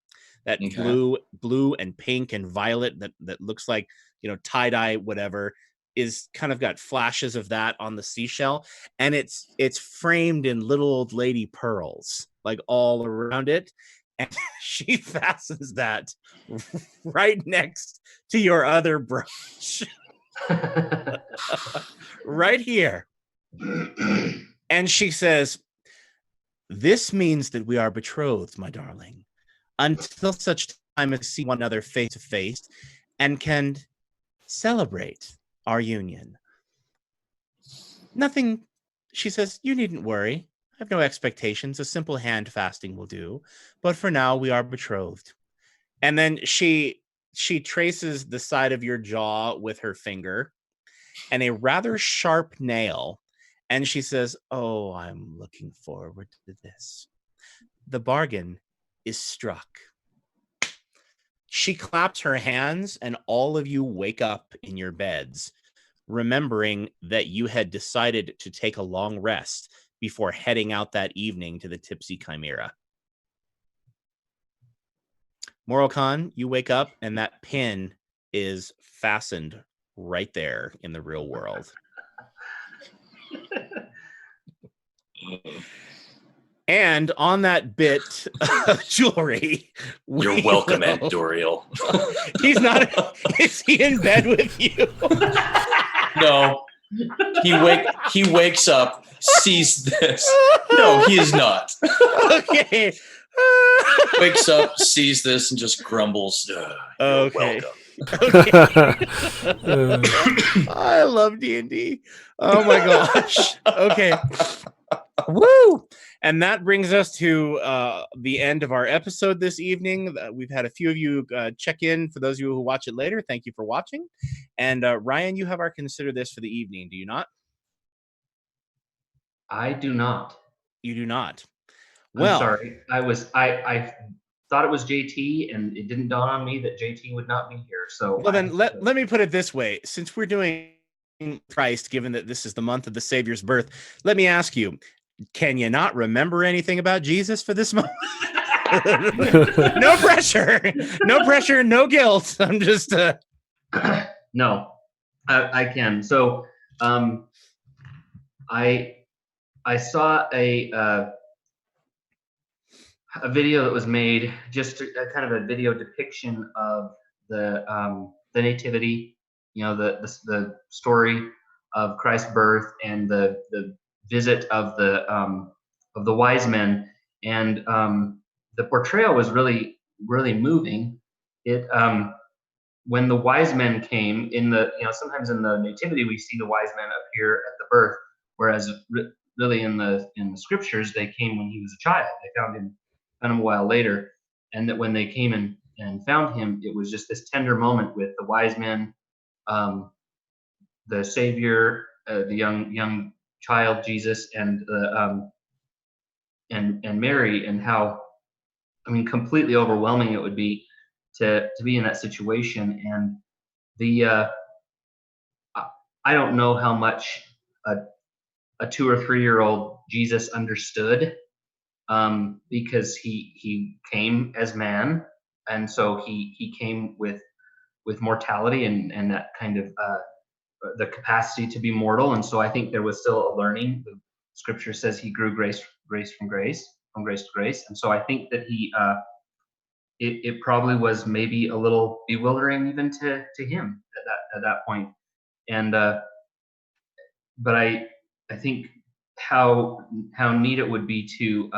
that Okay. blue and pink and violet that looks like, you know, tie-dye whatever, is kind of got flashes of that on the seashell, and it's framed in little old lady pearls like all around it, and she fastens that right next to your other brooch right here. And she says, "This means that we are betrothed, my darling, until such time as we see one another face to face and can celebrate our union. Nothing," she says, "you needn't worry. I have no expectations. A simple hand fasting will do. But for now, we are betrothed." And then she traces the side of your jaw with her finger and a rather sharp nail. And she says, "Oh, I'm looking forward to this. The bargain is struck." She claps her hands, and all of you wake up in your beds, remembering that you had decided to take a long rest before heading out that evening to the Tipsy Chimera. Moroccan, you wake up, and that pin is fastened right there in the real world. And on that bit of jewelry, You're welcome, Aunt Doriel. He's not. Is he in bed with you? No. He wakes up, sees this. No, he is not. Okay. Wakes up, sees this, and just grumbles. You're Okay. welcome. Okay. I love D&D. Oh my gosh. Okay. Woo! And that brings us to the end of our episode this evening. We've had a few of you check in. For those of you who watch it later, thank you for watching. And Ryan, you have our consider this for the evening, do you not? I do not. You do not. I'm sorry. I thought it was JT, and it didn't dawn on me that JT would not be here. So well, then let me put it this way. Since we're doing Christ, given that this is the month of the Savior's birth, let me ask you, can you not remember anything about Jesus for this month? No pressure. No pressure, no guilt. I'm just no, I can. So I saw a video that was made, just a kind of a video depiction of the nativity, you know, the story of Christ's birth and the visit of the wise men, and the portrayal was really moving. It when the wise men came in the, you know, sometimes in the nativity we see the wise men appear at the birth, whereas really in the scriptures they came when he was a child. They found him a while later, and that when they came and found him, it was just this tender moment with the wise men, the Savior, the young child Jesus, and the and Mary, and how, I mean, completely overwhelming it would be to be in that situation. And the I don't know how much a 2 or 3 year old Jesus understood, because he came as man, and so he came with mortality and that kind of the capacity to be mortal. And so I think there was still a learning. The scripture says he grew grace from grace to grace, and so I think that he it probably was maybe a little bewildering even to him at that point. And but I think how neat it would be to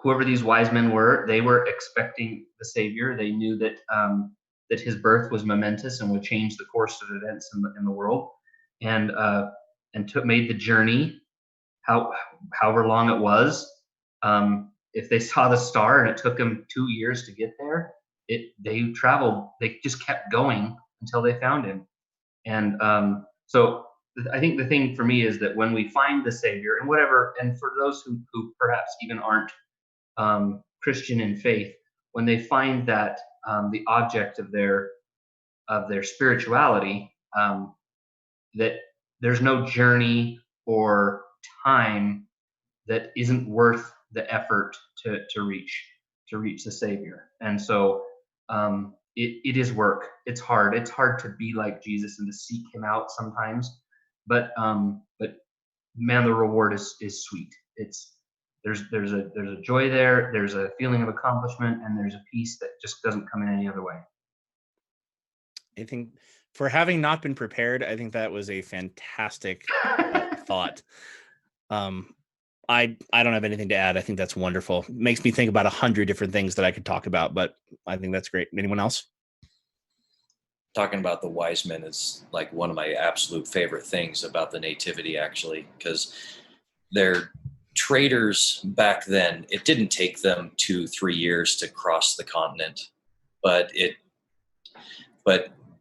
whoever these wise men were, they were expecting the Savior. They knew that that his birth was momentous and would change the course of events in the world, and made the journey, however long it was. If they saw the star and it took them 2 years to get there, they traveled. They just kept going until they found him. And so I think the thing for me is that when we find the Savior, and whatever, and for those who perhaps even aren't Christian in faith, when they find that the object of their spirituality, that there's no journey or time that isn't worth the effort to reach the Savior. And so it is work. It's hard. It's hard to be like Jesus and to seek him out sometimes, but man, the reward is sweet. There's a joy there. There's a feeling of accomplishment, and there's a peace that just doesn't come in any other way. I think for having not been prepared, I think that was a fantastic thought. I don't have anything to add. I think that's wonderful. It makes me think about 100 different things that I could talk about, but I think that's great. Anyone else? Talking about the wise men is like one of my absolute favorite things about the nativity, actually, because they're traders back then. It didn't take them 2-3 years to cross the continent, but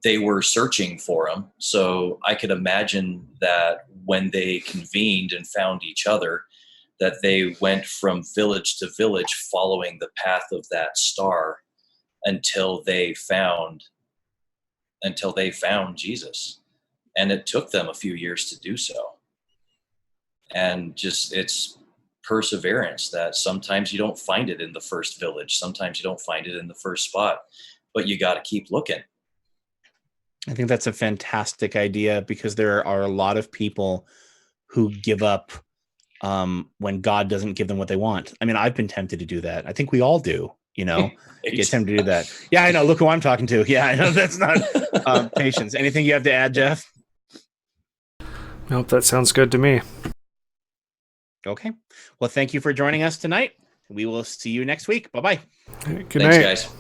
they were searching for him. So I could imagine that when they convened and found each other, that they went from village to village following the path of that star until they found Jesus. And it took them a few years to do so. And just, it's perseverance that sometimes you don't find it in the first village. Sometimes you don't find it in the first spot, but you got to keep looking. I think that's a fantastic idea, because there are a lot of people who give up when God doesn't give them what they want. I mean, I've been tempted to do that. I think we all do, you know, get tempted to do that. Yeah, I know. Look who I'm talking to. Yeah, I know that's not patience. Anything you have to add, Jeff? Nope, that sounds good to me. Okay. Well, thank you for joining us tonight. We will see you next week. Bye-bye. Good Thanks, night. guys.